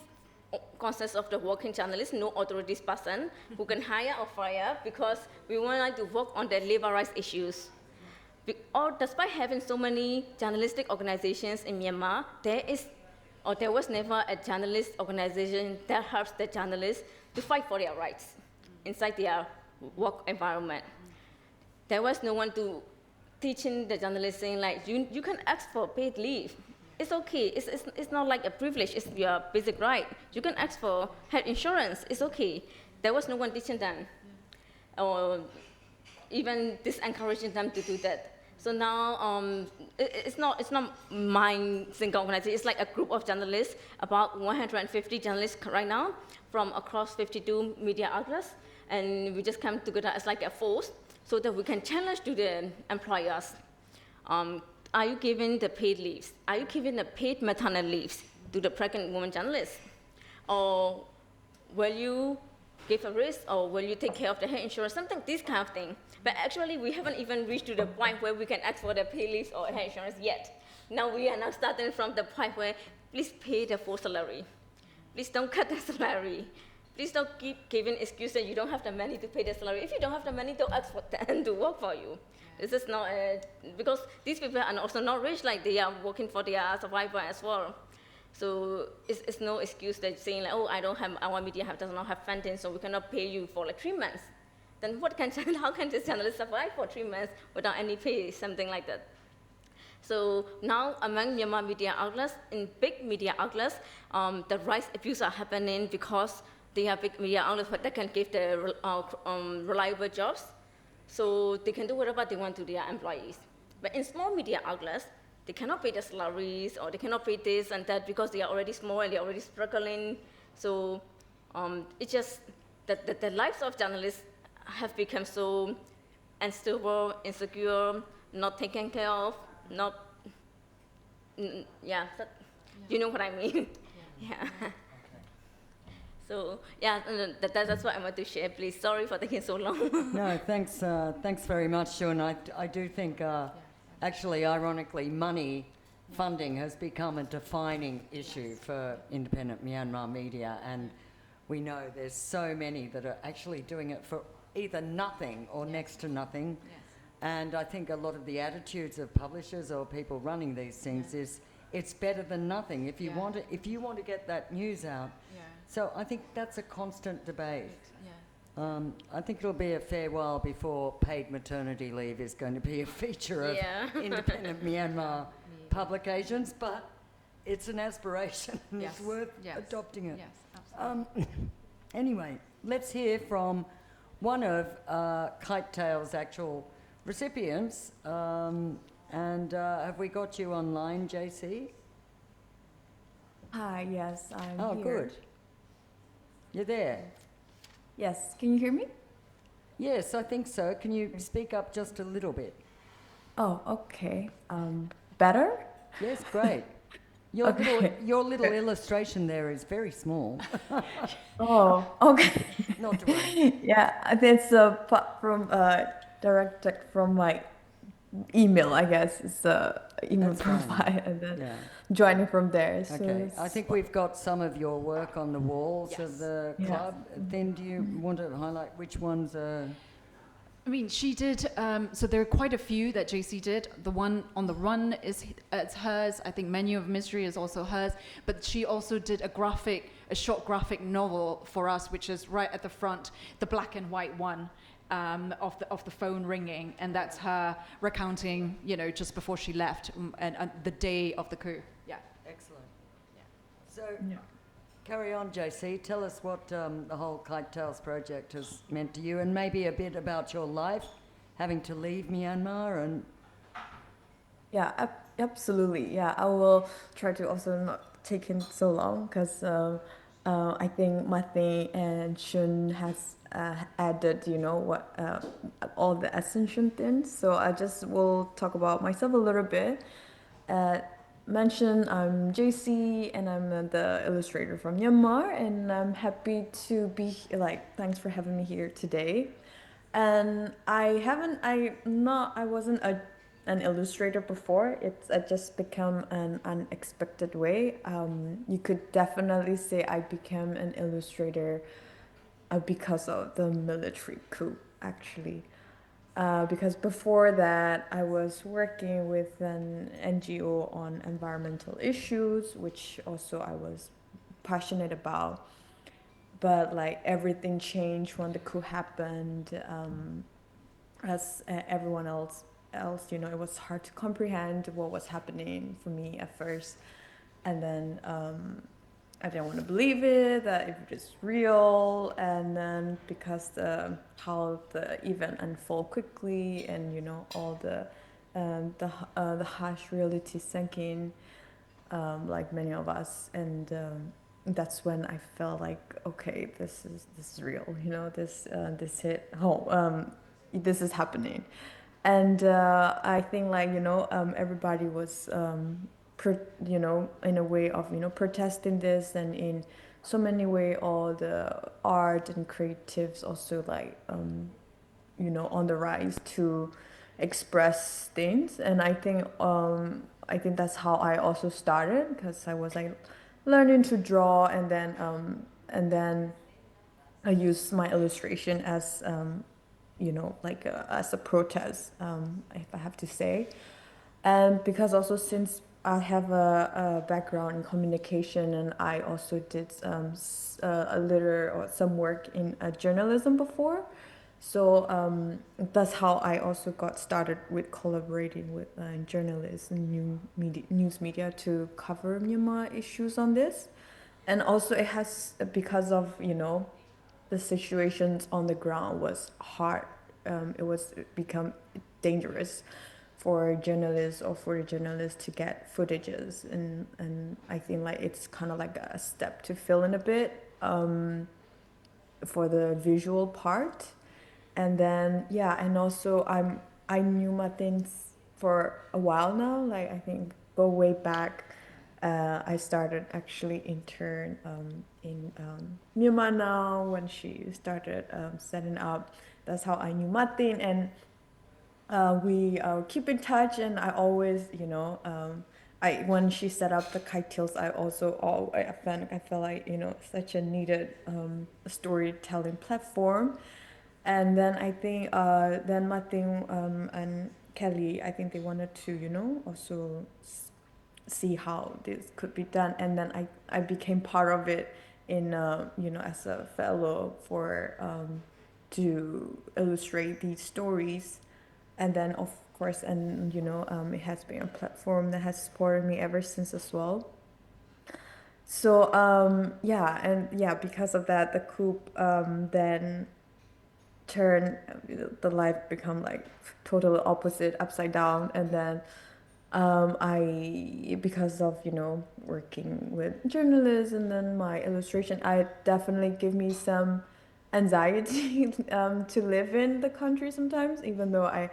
consists of the working journalists, no authorities person, who can hire or fire, because we want to work on the labor rights issues. Despite having so many journalistic organizations in Myanmar, there was never a journalist organization that helps the journalists to fight for their rights inside their work environment. There was no one to teaching the journalists saying like, you can ask for paid leave. It's okay, it's not like a privilege, it's your basic right. You can ask for health insurance, it's okay. There was no one teaching them, or even encouraging them to do that. So now it's not my single organization. It's like a group of journalists, about 150 journalists right now from across 52 media outlets, and we just come together as like a force so that we can challenge to the employers. Are you giving the paid leaves? Are you giving the paid maternal leaves to the pregnant woman journalists? Or will you give a risk, or will you take care of the health insurance, something, this kind of thing. But actually, we haven't even reached to the point where we can ask for the paid leaves or health insurance yet. Now we are now starting from the point where, please pay the full salary. Please don't cut the salary. Please don't keep giving excuse that you don't have the money to pay the salary. If you don't have the money, don't ask for them to work for you. This is not, because these people are also not rich, like they are working for their survival as well. So it's no excuse that saying like, oh, our media does not have funding, so we cannot pay you for like 3 months. Then how can this journalist survive for 3 months without any pay, something like that? So now among Myanmar media outlets, in big media outlets, the rights abuse are happening because they have big media outlets that can give the reliable jobs. So they can do whatever they want to their employees. But in small media outlets, they cannot pay the salaries, or they cannot pay this and that because they are already small and they are already struggling. So it's just that the lives of journalists have become so unstable, insecure, not taken care of, you know what I mean? Yeah. So yeah, that's what I want to share. Please, sorry for taking so long. No, thanks very much, Shun. I do think, actually, ironically, funding has become a defining issue for independent Myanmar media, and we know there's so many that are actually doing it for either nothing or next to nothing. Yes. And I think a lot of the attitudes of publishers or people running these things is, it's better than nothing if you want to get that news out. Yeah. So I think that's a constant debate. Yeah. I think it'll be a fair while before paid maternity leave is going to be a feature of independent Myanmar publications, but it's an aspiration and it's worth adopting it. Yes, absolutely. Anyway, let's hear from one of Kite Tales' actual recipients. And have we got you online, JC? Hi, yes, I'm Oh, here. good. You're there? Yes, can you hear me? Yes, I think so. Can you speak up just a little bit? Oh, okay. Better? Yes, great. Your Okay. little illustration there is very small. Oh, okay. Not to worry. Yeah, it's from directed from my email, I guess. It's email That's fine. profile, and then Yeah. joining from there. So Okay. it's- I think we've got some of your work on the walls of the Yeah. club. Then do you want to highlight which ones are... I mean, she did, so there are quite a few that JC did. The one on the run it's hers. I think Menu of Mystery is also hers. But she also did a short graphic novel for us, which is right at the front, the black and white one of the phone ringing. And that's her recounting, just before she left and the day of the coup. Yeah. Excellent. So carry on, JC. Tell us what the whole Kite Tales project has meant to you, and maybe a bit about your life, having to leave Myanmar and... Yeah, absolutely. Yeah, I will try to also not take in so long because I think Mate and Shun has added, what all the essential things. So I just will talk about myself a little bit. Mention I'm JC and I'm the illustrator from Myanmar, and I'm happy to be thanks for having me here today. And I wasn't an illustrator before. I just become an unexpected way. You could definitely say I became an illustrator because of the military coup, actually. Because before that, I was working with an NGO on environmental issues, which also I was passionate about. But everything changed when the coup happened. As everyone else, it was hard to comprehend what was happening for me at first, and then I didn't want to believe it, that it was real. And then because how the event unfolded quickly, and all the harsh reality sank in, like many of us, and that's when I felt like, okay, this is real. This hit home. This is happening, and I think everybody was in a way of protesting this, and in so many way all the art and creatives also on the rise to express things. And I think that's how I also started, because I was learning to draw, and then I used my illustration as as a protest, if I have to say. And because also since I have a background in communication, and I also did a little or some work in journalism before, so that's how I also got started with collaborating with journalists and news media to cover Myanmar issues on this. And also it has, because of the situations on the ground was hard. It become dangerous for journalists or for the journalists to get footages, and I think it's kind of like a step to fill in a bit for the visual part. And then and also I knew Martin's for a while now. I think go way back. I started actually intern in Myanmar now when she started setting up. That's how I knew Martin, and we keep in touch. And I always, when she set up the Kite Tales, I felt like such a needed storytelling platform. And then I think then Martin and Kelly, I think they wanted to also see how this could be done. And then I became part of it in as a fellow for to illustrate these stories. And then of course, and it has been a platform that has supported me ever since as well. So because of that, the coup then turned, the life become totally opposite, upside down. And then I, because of working with journalists and then my illustration, I definitely give me some anxiety to live in the country sometimes, even though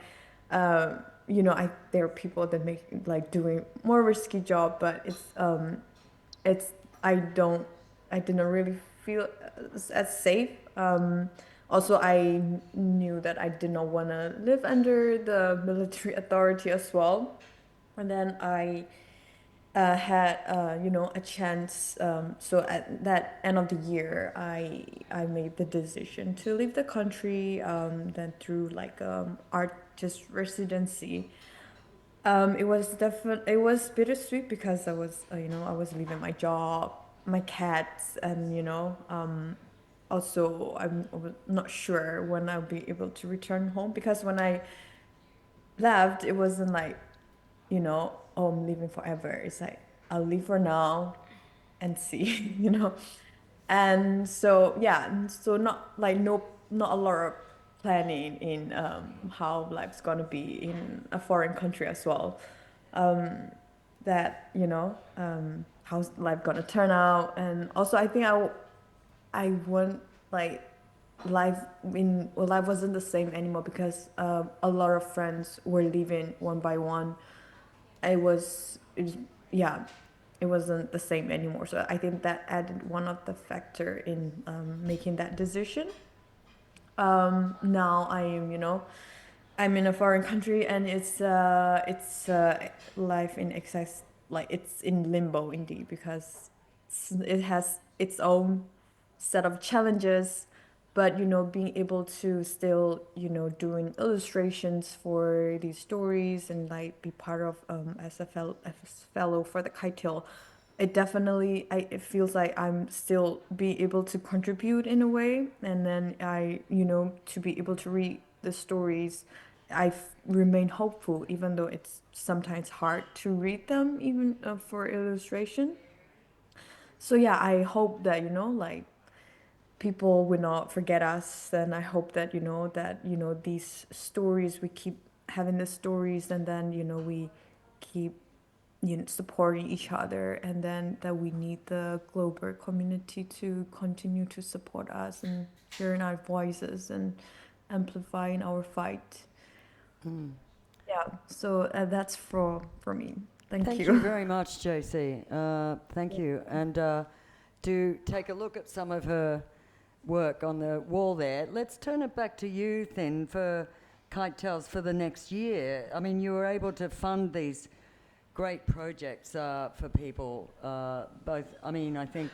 there are people that make doing more risky job, but it's I didn't really feel as safe. Also, I knew that I did not want to live under the military authority as well. And then I had a chance. So at that end of the year, I made the decision to leave the country. Then through artist residency. It was bittersweet, because I was I was leaving my job, my cats, and also I was not sure when I'll be able to return home, because when I left, it wasn't oh, I'm leaving forever. It's I'll leave for now and see, And so so not not a lot of planning in how life's gonna be in a foreign country as well. That how's life gonna turn out. And also I think I want like life wasn't the same anymore because a lot of friends were leaving one by one. Yeah, it wasn't the same anymore. So I think that added one of the factor in making that decision. Now I am, I'm in a foreign country and it's life in excess, like it's in limbo indeed because it has its own set of challenges, but being able to still doing illustrations for these stories and like be part of as a fellow for the Kite Tale, it feels like I'm still be able to contribute in a way, and then to be able to read the stories, remain hopeful even though it's sometimes hard to read them even for illustration. So yeah, I hope that like people will not forget us, and I hope that these stories, we keep having the stories, and then we keep supporting each other, and then that we need the global community to continue to support us and hearing our voices and amplifying our fight. Yeah, so that's for me. Thank you very much, JC. Thank you. And do take a look at some of her work on the wall there. Let's turn it back to you then for Kite Tales for the next year. I mean, you were able to fund these great projects for people, both, I mean, I think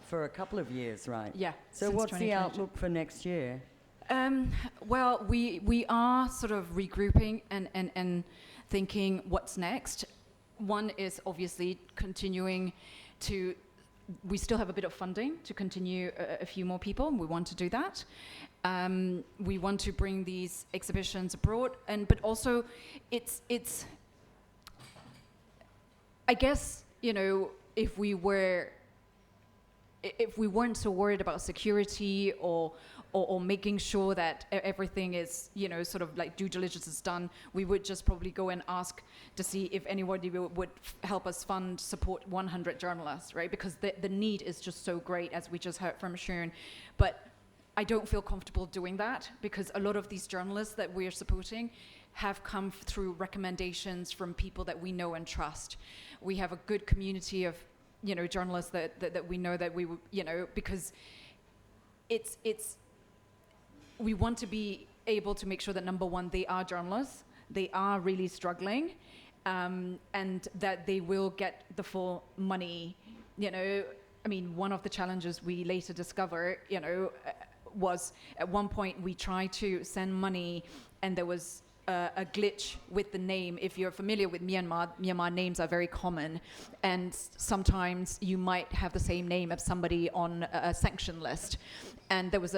for a couple of years, right? Yeah. So what's the outlook for next year? Well, we are sort of regrouping and thinking what's next. One is obviously continuing to, we still have a bit of funding to continue a few more people, and we want to do that. We want to bring these exhibitions abroad, but also it's I guess, if we weren't so worried about security or making sure that everything is, sort of like due diligence is done, we would just probably go and ask to see if anybody would help us support 100 journalists, right? Because the need is just so great, as we just heard from Sharon. But I don't feel comfortable doing that because a lot of these journalists that we are supporting have come through recommendations from people that we know and trust. We have a good community of, journalists that we know that we, because we want to be able to make sure that, number one, they are journalists, they are really struggling, and that they will get the full money. I mean, one of the challenges we later discover, was at one point we tried to send money and there was a glitch with the name. If you're familiar with Myanmar names are very common, and sometimes you might have the same name as somebody on a sanction list. And there was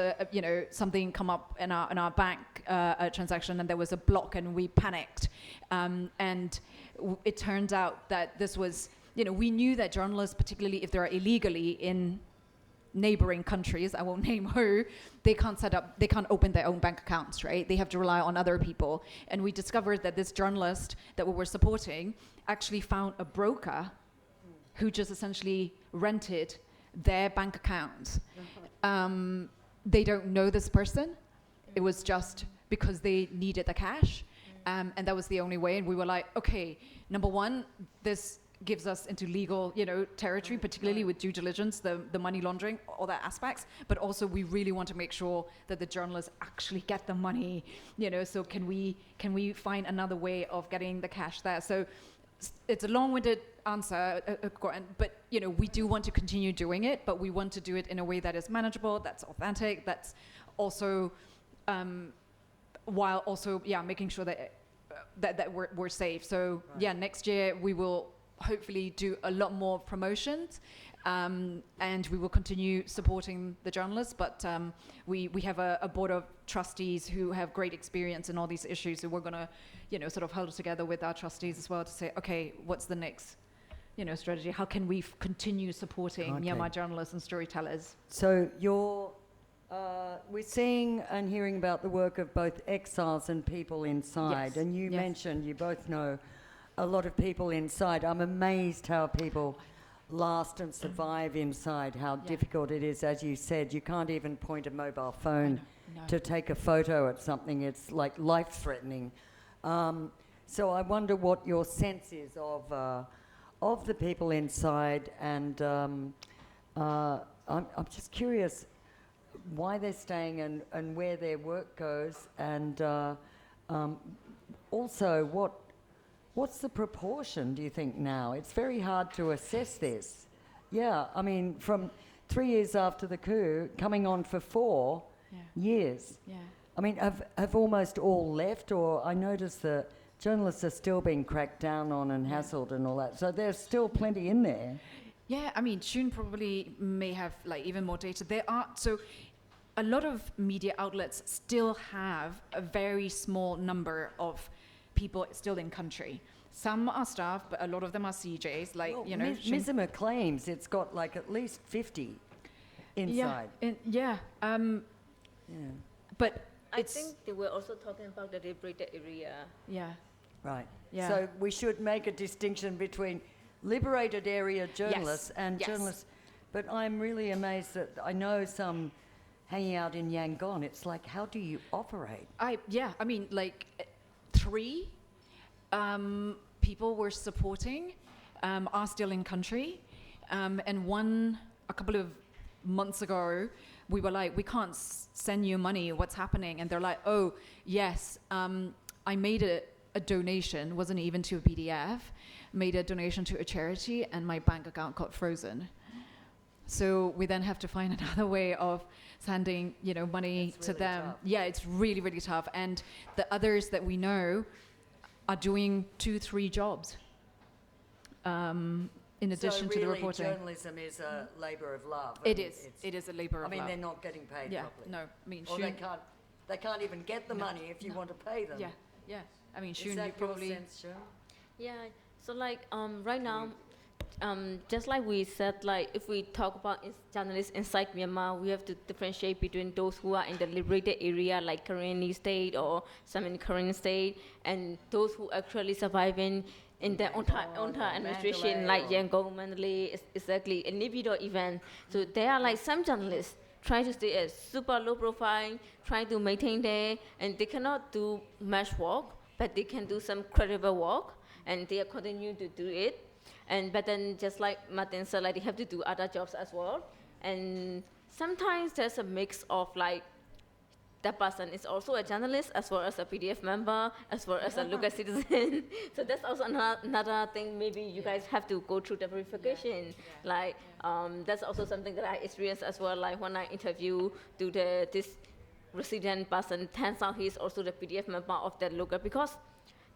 something come up in our bank transaction, and there was a block, and we panicked. And it turned out that this was, we knew that journalists, particularly if they're illegally in neighboring countries, I won't name who, they can't open their own bank accounts, right? They have to rely on other people. And we discovered that this journalist that we were supporting actually found a broker who just essentially rented their bank accounts. They don't know this person. It was just because they needed the cash. And that was the only way. And we were like, okay, number one, this gives us into legal, territory, particularly with due diligence, the money laundering, all that aspects. But also, we really want to make sure that the journalists actually get the money. So can we find another way of getting the cash there? So it's a long-winded answer, but we do want to continue doing it, but we want to do it in a way that is manageable, that's authentic, that's also while also making sure that we're safe. So next year we will hopefully do a lot more promotions, and we will continue supporting the journalists, but we have a board of trustees who have great experience in all these issues, so we're going to sort of hold together with our trustees as well to say, okay, what's the next strategy? How can we continue supporting Myanmar journalists and storytellers? So we're seeing and hearing about the work of both exiles and people inside, and you mentioned you both know a lot of people inside. I'm amazed how people last and survive inside, how difficult it is. As you said, you can't even point a mobile phone to take a photo at something. It's like life-threatening. So I wonder what your sense is of the people inside, and I'm just curious why they're staying and where their work goes, and also what's the proportion, do you think, now? It's very hard to assess this. Yeah, I mean, from 3 years after the coup, coming on for 4 years. Yeah. I mean, have almost all left, or I noticed that journalists are still being cracked down on and hassled and all that. So there's still plenty in there. Yeah, I mean, Shun probably may have like even more data. So a lot of media outlets still have a very small number of people still in country. Some are staff, but a lot of them are CJs. Like, Well, you know, Myanmar claims it's got like at least 50 inside. Yeah. But I think they were also talking about the liberated area. Yeah. Right. Yeah. So we should make a distinction between liberated area journalists and journalists. But I'm really amazed that I know some hanging out in Yangon. It's like, how do you operate? I mean, like 3 people we're supporting are still in country, and a couple of months ago, we were like, we can't send you money, what's happening? And they're like, oh, yes, I made a donation, wasn't even to a PDF, made a donation to a charity, and my bank account got frozen. So we then have to find another way of sending, money to really them. tough. Yeah, it's really, really tough. And the others that we know are doing 2-3 jobs in addition so to the really reporting. journalism is a labour of love. It and is. It is a labour I of mean, love. they're not getting paid properly. No, I mean, Or Shun, they can't even get the money if you want to pay them. yeah. I mean, Is Shun, that you your probably. sense, Shun? Yeah, so like right now, just like we said, like if we talk about journalists inside Myanmar, we have to differentiate between those who are in the liberated area, like Karenni state or some in Karen state, and those who actually surviving in their own time administration, like Yangon, Mandalay, exactly, and Naypyidaw even. So there are like some journalists trying to stay as super low profile, trying to maintain there, and they cannot do much work, but they can do some credible work, and they continue to do it. But then, just like Martin said, like they have to do other jobs as well. And sometimes there's a mix of like that person is also a journalist as well as a PDF member, as well as a local citizen. So that's also another thing. Maybe you guys have to go through the verification. That's also something that I experienced as well. Like when I interview this resident person, turns out he's also the PDF member of that local, because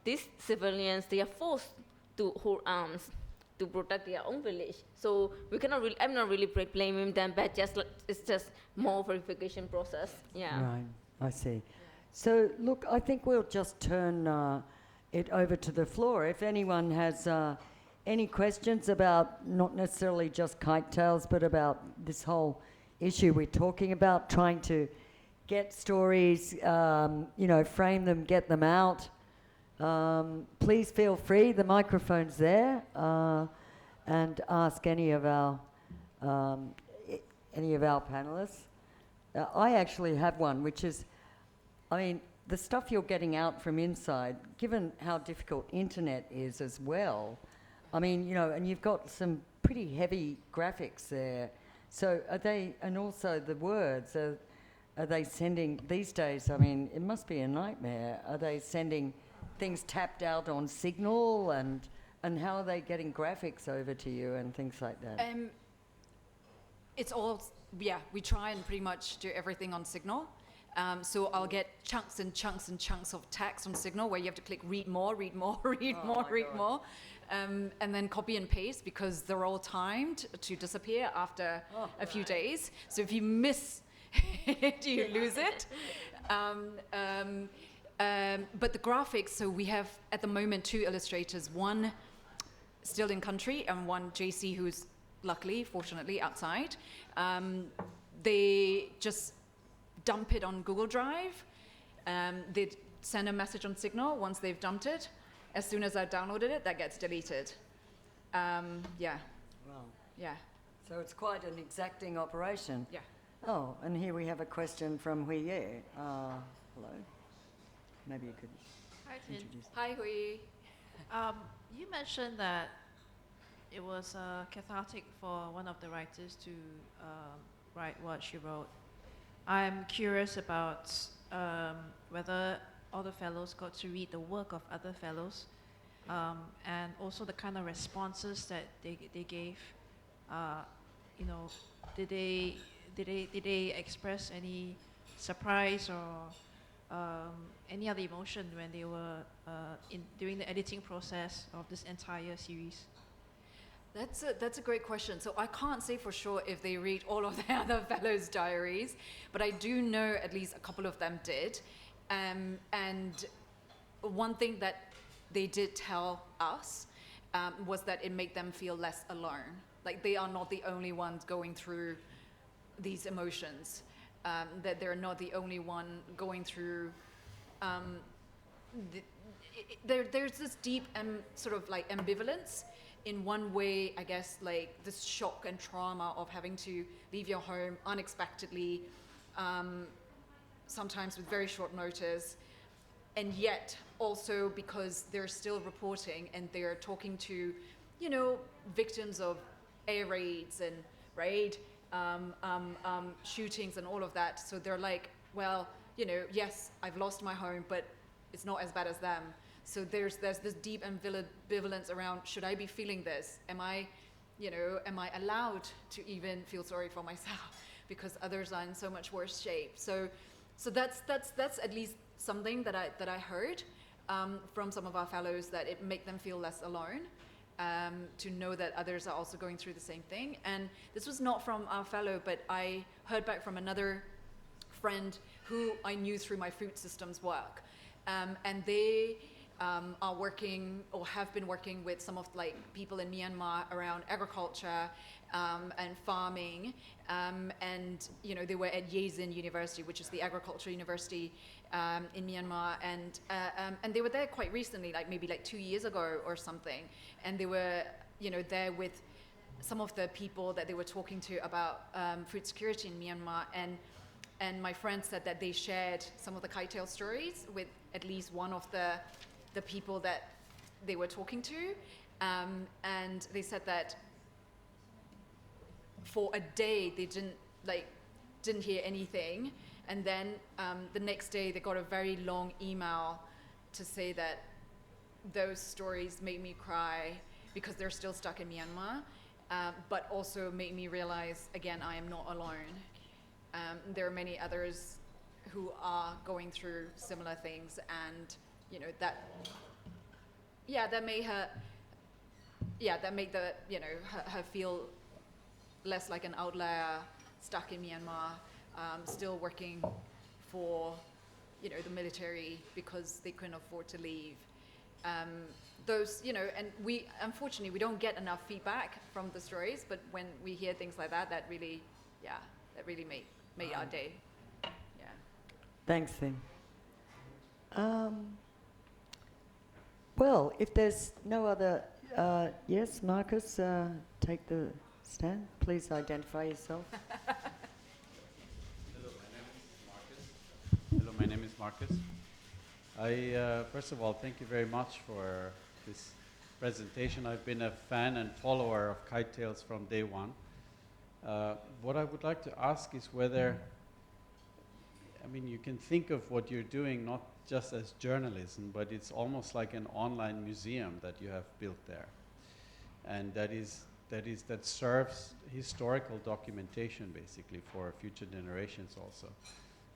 these civilians, they are forced to hold arms to protect their own village. So we cannot really, I'm not really blaming them, but it's just more verification process. Yeah. Right, I see. So look, I think we'll just turn it over to the floor. If anyone has any questions about not necessarily just Kite Tales, but about this whole issue we're talking about, trying to get stories, frame them, get them out. Please feel free, the microphone's there, and ask any of our panelists. I actually have one, which is, I mean, the stuff you're getting out from inside, given how difficult internet is as well, I mean, and you've got some pretty heavy graphics there. So are they, and also the words, are they sending, these days, I mean, it must be a nightmare. Are they sending things tapped out on Signal, and how are they getting graphics over to you and things like that? It's all, we try and pretty much do everything on Signal. So I'll get chunks and chunks and chunks of text on Signal where you have to click read more, read more, read more. And then copy and paste, because they're all timed to disappear after a few days. So if you miss it, you lose it. But the graphics, so we have at the moment 2 illustrators, one still in country and one JC who's fortunately outside. They just dump it on Google Drive. They send a message on Signal once they've dumped it. As soon as I've downloaded it, that gets deleted. Wow. Yeah. So it's quite an exacting operation. Yeah. Oh, and here we have a question from Hui Ye. Hello. Maybe you could Hi, Tin. introduce. Hi, Hui. You mentioned that it was cathartic for one of the writers to write what she wrote. I'm curious about whether other fellows got to read the work of other fellows, and also the kind of responses that they gave. You know, did they express any surprise or any other emotion when they were during the editing process of this entire series? That's a great question. So I can't say for sure if they read all of the other fellows' diaries, but I do know at least a couple of them did. And one thing that they did tell us was that it made them feel less alone. Like they are not the only ones going through these emotions. That they're not the only one going through. There's this deep sort of like ambivalence. In one way, I guess, like this shock and trauma of having to leave your home unexpectedly, sometimes with very short notice, and yet also because they're still reporting and they're talking to, you know, victims of air raids and shootings and all of that. So they're like, well, you know, yes, I've lost my home, but it's not as bad as them. So there's this deep ambivalence around, should I be feeling this? Am I allowed to even feel sorry for myself because others are in so much worse shape? So that's at least something that I heard from some of our fellows, that it make them feel less alone, to know that others are also going through the same thing. And this was not from our fellow, but I heard back from another friend who I knew through my food systems work, and they are working or have been working with some of like people in Myanmar around agriculture and farming, and you know, they were at Yezin University, which is the agriculture university in Myanmar, and they were there quite recently, like maybe like 2 years ago or something, and they were, you know, there with some of the people that they were talking to about food security in Myanmar, and my friend said that they shared some of the Kite Tales stories with at least one of the people that they were talking to, and they said that for a day they didn't hear anything, and then the next day they got a very long email to say that those stories made me cry because they're still stuck in Myanmar, but also made me realize, again, I am not alone. There are many others who are going through similar things, and you know, that made her, that made the, you know, her feel less like an outlier stuck in Myanmar, still working for, you know, the military because they couldn't afford to leave. Those, you know, and unfortunately we don't get enough feedback from the stories, but when we hear things like that, that really made our day. Yeah. Thanks, Finn. Well, if there's no other, yes, Marcus, take the stand. Please identify yourself. Hello, my name is Marcus. I, first of all, thank you very much for this presentation. I've been a fan and follower of Kite Tales from day one. What I would like to ask is whether, I mean, you can think of what you're doing not just as journalism, but it's almost like an online museum that you have built there, and that serves historical documentation basically for future generations also.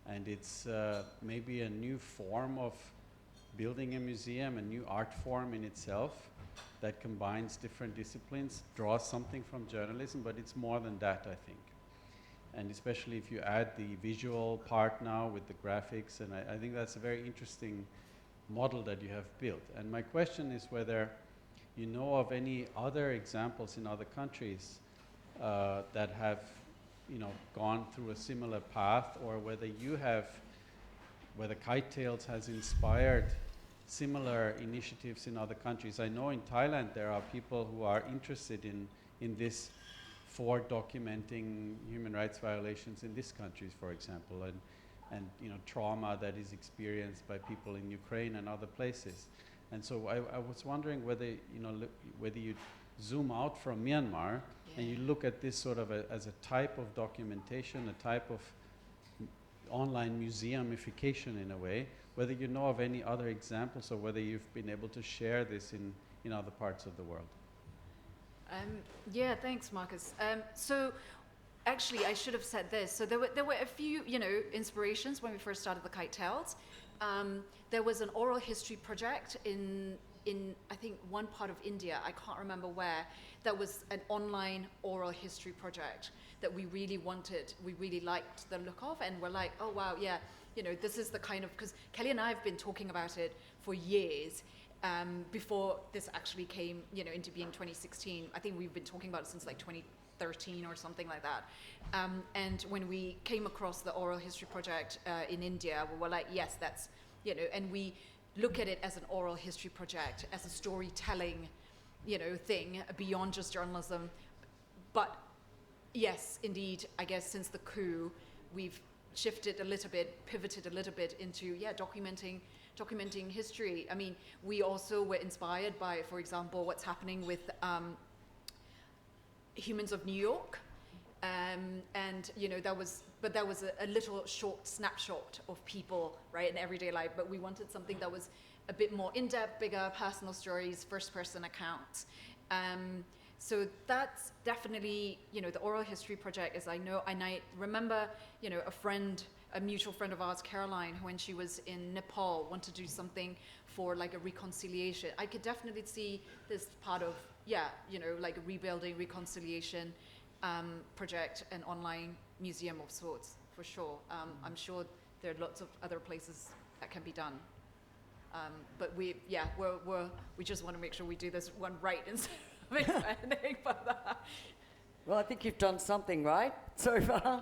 And it's maybe a new form of building a museum, a new art form in itself that combines different disciplines, draws something from journalism, but it's more than that, I think. And especially if you add the visual part now with the graphics, and I think that's a very interesting model that you have built. And my question is whether you know of any other examples in other countries that have, you know, gone through a similar path, or whether whether Kite Tales has inspired similar initiatives in other countries. I know in Thailand there are people who are interested in this for documenting human rights violations in these countries, for example, and trauma that is experienced by people in Ukraine and other places. And so I was wondering whether whether you zoom out from Myanmar and you look at this sort of as a type of documentation, a type of online museumification in a way, whether you know of any other examples or whether you've been able to share this in other parts of the world. Yeah, thanks, Marcus. So actually, I should have said this. So there were a few, inspirations when we first started the Kite Tales. There was an oral history project in I think one part of India, I can't remember where, that was an online oral history project that we really wanted. We really liked the look of, and we're like, oh wow, yeah, this is the kind of, because Kelly and I have been talking about it for years. Before this actually came, into being 2016. I think we've been talking about it since like 2013 or something like that. And when we came across the oral history project in India, we were like, yes, that's, and we look at it as an oral history project, as a storytelling, thing beyond just journalism. But yes, indeed, I guess since the coup, we've shifted a little bit, pivoted a little bit into, documenting history. I mean, we also were inspired by, for example, what's happening with Humans of New York. And, that was a little short snapshot of people, right, in everyday life. But we wanted something that was a bit more in-depth, bigger, personal stories, first-person accounts. So that's definitely, the oral history project, as I know, and I remember, a mutual friend of ours, Caroline, when she was in Nepal, wanted to do something for like a reconciliation. I could definitely see this part of, like a rebuilding, reconciliation project, an online museum of sorts, for sure. I'm sure there are lots of other places that can be done. But we just want to make sure we do this one right instead of expanding further. Well, I think you've done something right so far.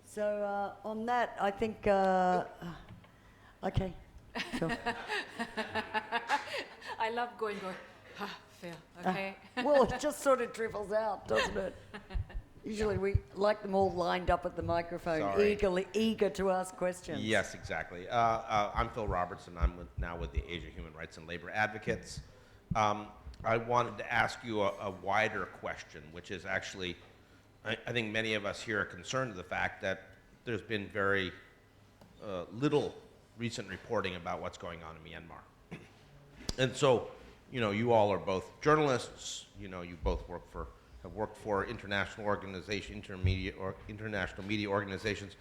So on that, I think, okay, sure. I love going, fair, okay. Well, it just sort of dribbles out, doesn't it? Usually we like them all lined up at the microphone, Sorry. eager to ask questions. Yes, exactly. I'm Phil Robertson. I'm now with the Asia Human Rights and Labor Advocates. I wanted to ask you a wider question, which is actually, I think many of us here are concerned with the fact that there's been very little recent reporting about what's going on in Myanmar. And so, you all are both journalists, you both have worked for international international media organizations.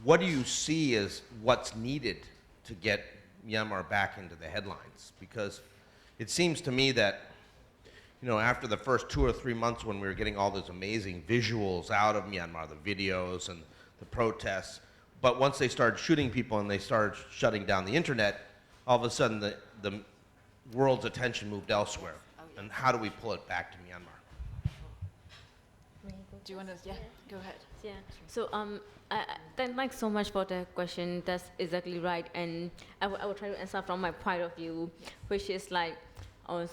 What do you see as what's needed to get Myanmar back into the headlines? Because it seems to me that after the first 2 or 3 months when we were getting all those amazing visuals out of Myanmar, the videos and the protests, but once they started shooting people and they started shutting down the internet, all of a sudden the world's attention moved elsewhere. And how do we pull it back to Myanmar? Do you want to, go ahead. Yeah. So thanks so much for the question. That's exactly right. And I will try to answer from my point of view, which is like, I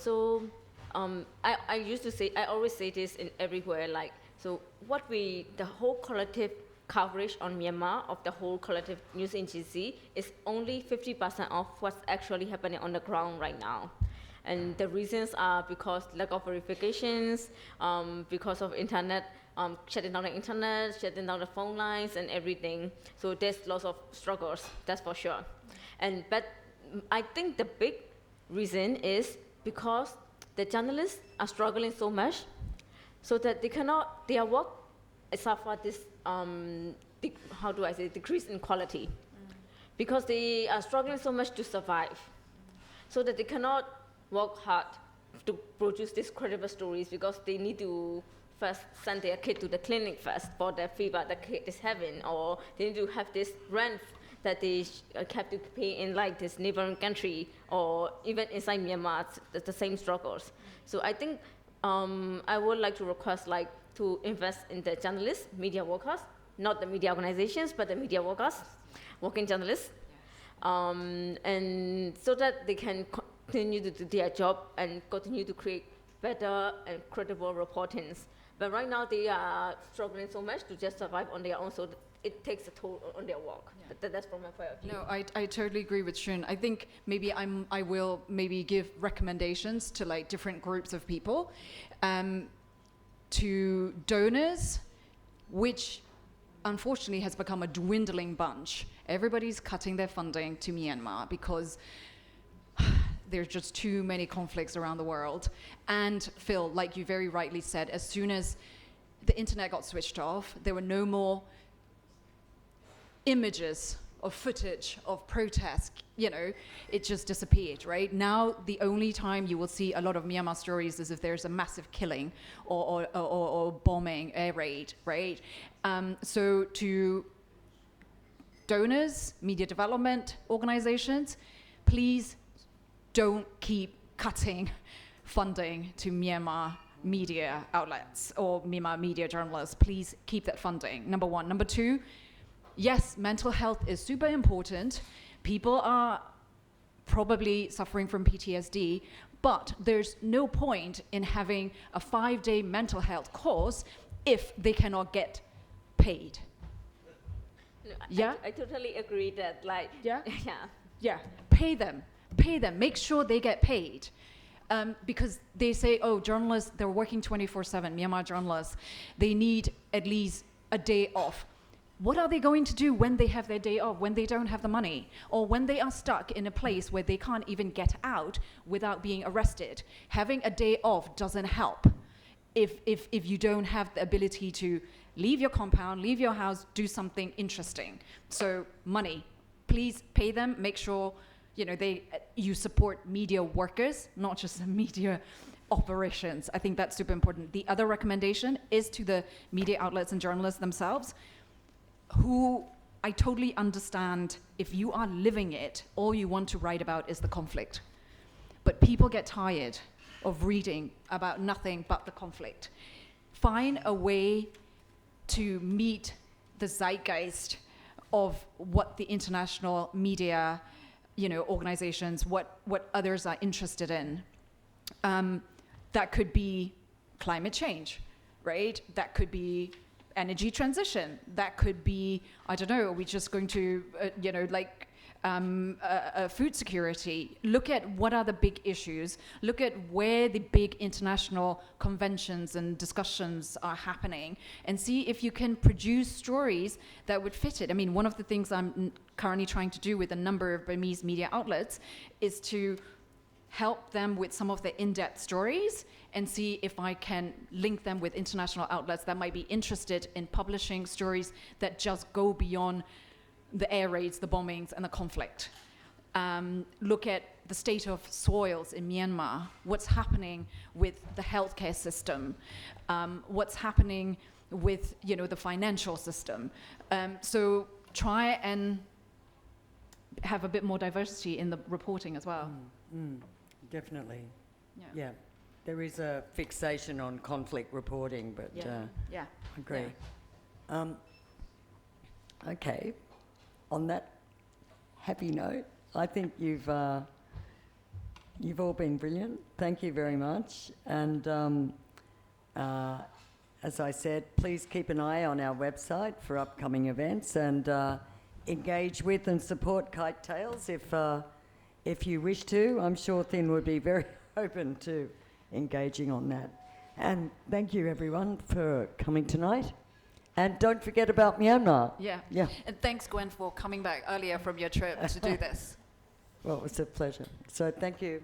always say this in everywhere, like, so the whole collective coverage on Myanmar of the whole collective news agency is only 50% of what's actually happening on the ground right now. And the reasons are because lack of verifications, because of internet, shutting down the internet, shutting down the phone lines and everything. So there's lots of struggles, that's for sure. But I think the big reason is because the journalists are struggling so much, so that their work suffer this, decrease in quality. Because they are struggling so much to survive, so that they cannot work hard to produce these credible stories, because they need to first send their kid to the clinic first for the fever the kid is having, or they need to have this rent that they have to pay in like this neighboring country, or even inside Myanmar, the same struggles. So I think I would like to request to invest in the journalists, media workers, not the media organizations, but the media workers, working journalists, and so that they can continue to do their job and continue to create better and credible reportings. But right now they are struggling so much to just survive on their own, so it takes a toll on their work. Yeah. That's from my point of view. No, I totally agree with Shun. I think maybe I will maybe give recommendations to like different groups of people, to donors, which unfortunately has become a dwindling bunch. Everybody's cutting their funding to Myanmar because there's just too many conflicts around the world. And Phil, like you very rightly said, as soon as the internet got switched off, there were no more images or footage of protests, you know, it just disappeared, right? Now, the only time you will see a lot of Myanmar stories is if there's a massive killing or bombing, air raid, right? So to donors, media development organizations, please don't keep cutting funding to Myanmar media outlets or Myanmar media journalists. Please keep that funding, number one. Number two, yes, mental health is super important. People are probably suffering from PTSD, but there's no point in having a 5-day mental health course if they cannot get paid. No, Yeah? I totally agree that, like, Yeah? yeah. Yeah, pay them, make sure they get paid. Because they say, oh, journalists, they're working 24/7, Myanmar journalists, they need at least a day off. What are they going to do when they have their day off, when they don't have the money, or when they are stuck in a place where they can't even get out without being arrested? Having a day off doesn't help if you don't have the ability to leave your compound, leave your house, do something interesting. So money, please pay them, make sure you support media workers, not just media operations. I think that's super important. The other recommendation is to the media outlets and journalists themselves, who I totally understand if you are living it, all you want to write about is the conflict. But people get tired of reading about nothing but the conflict. Find a way to meet the zeitgeist of what the international media, organizations, what others are interested in. That could be climate change, right? That could be energy transition. That could be, I don't know, are we just going to, food security? Look at what are the big issues. Look at where the big international conventions and discussions are happening, and see if you can produce stories that would fit it. I mean, one of the things I'm currently trying to do with a number of Burmese media outlets is to help them with some of the in-depth stories and see if I can link them with international outlets that might be interested in publishing stories that just go beyond the air raids, the bombings, and the conflict. Look at the state of soils in Myanmar, what's happening with the healthcare system, what's happening with the financial system. So try and have a bit more diversity in the reporting as well. Definitely. Yeah. There is a fixation on conflict reporting, but Yeah. I agree. Okay. On that happy note, I think you've all been brilliant. Thank you very much. And as I said, please keep an eye on our website for upcoming events and engage with and support Kite Tales if you wish to. I'm sure Thin would be very open to engaging on that. And thank you, everyone, for coming tonight. And don't forget about Myanmar. Yeah. And thanks, Gwen, for coming back earlier from your trip to do this. Well, it was a pleasure. So thank you.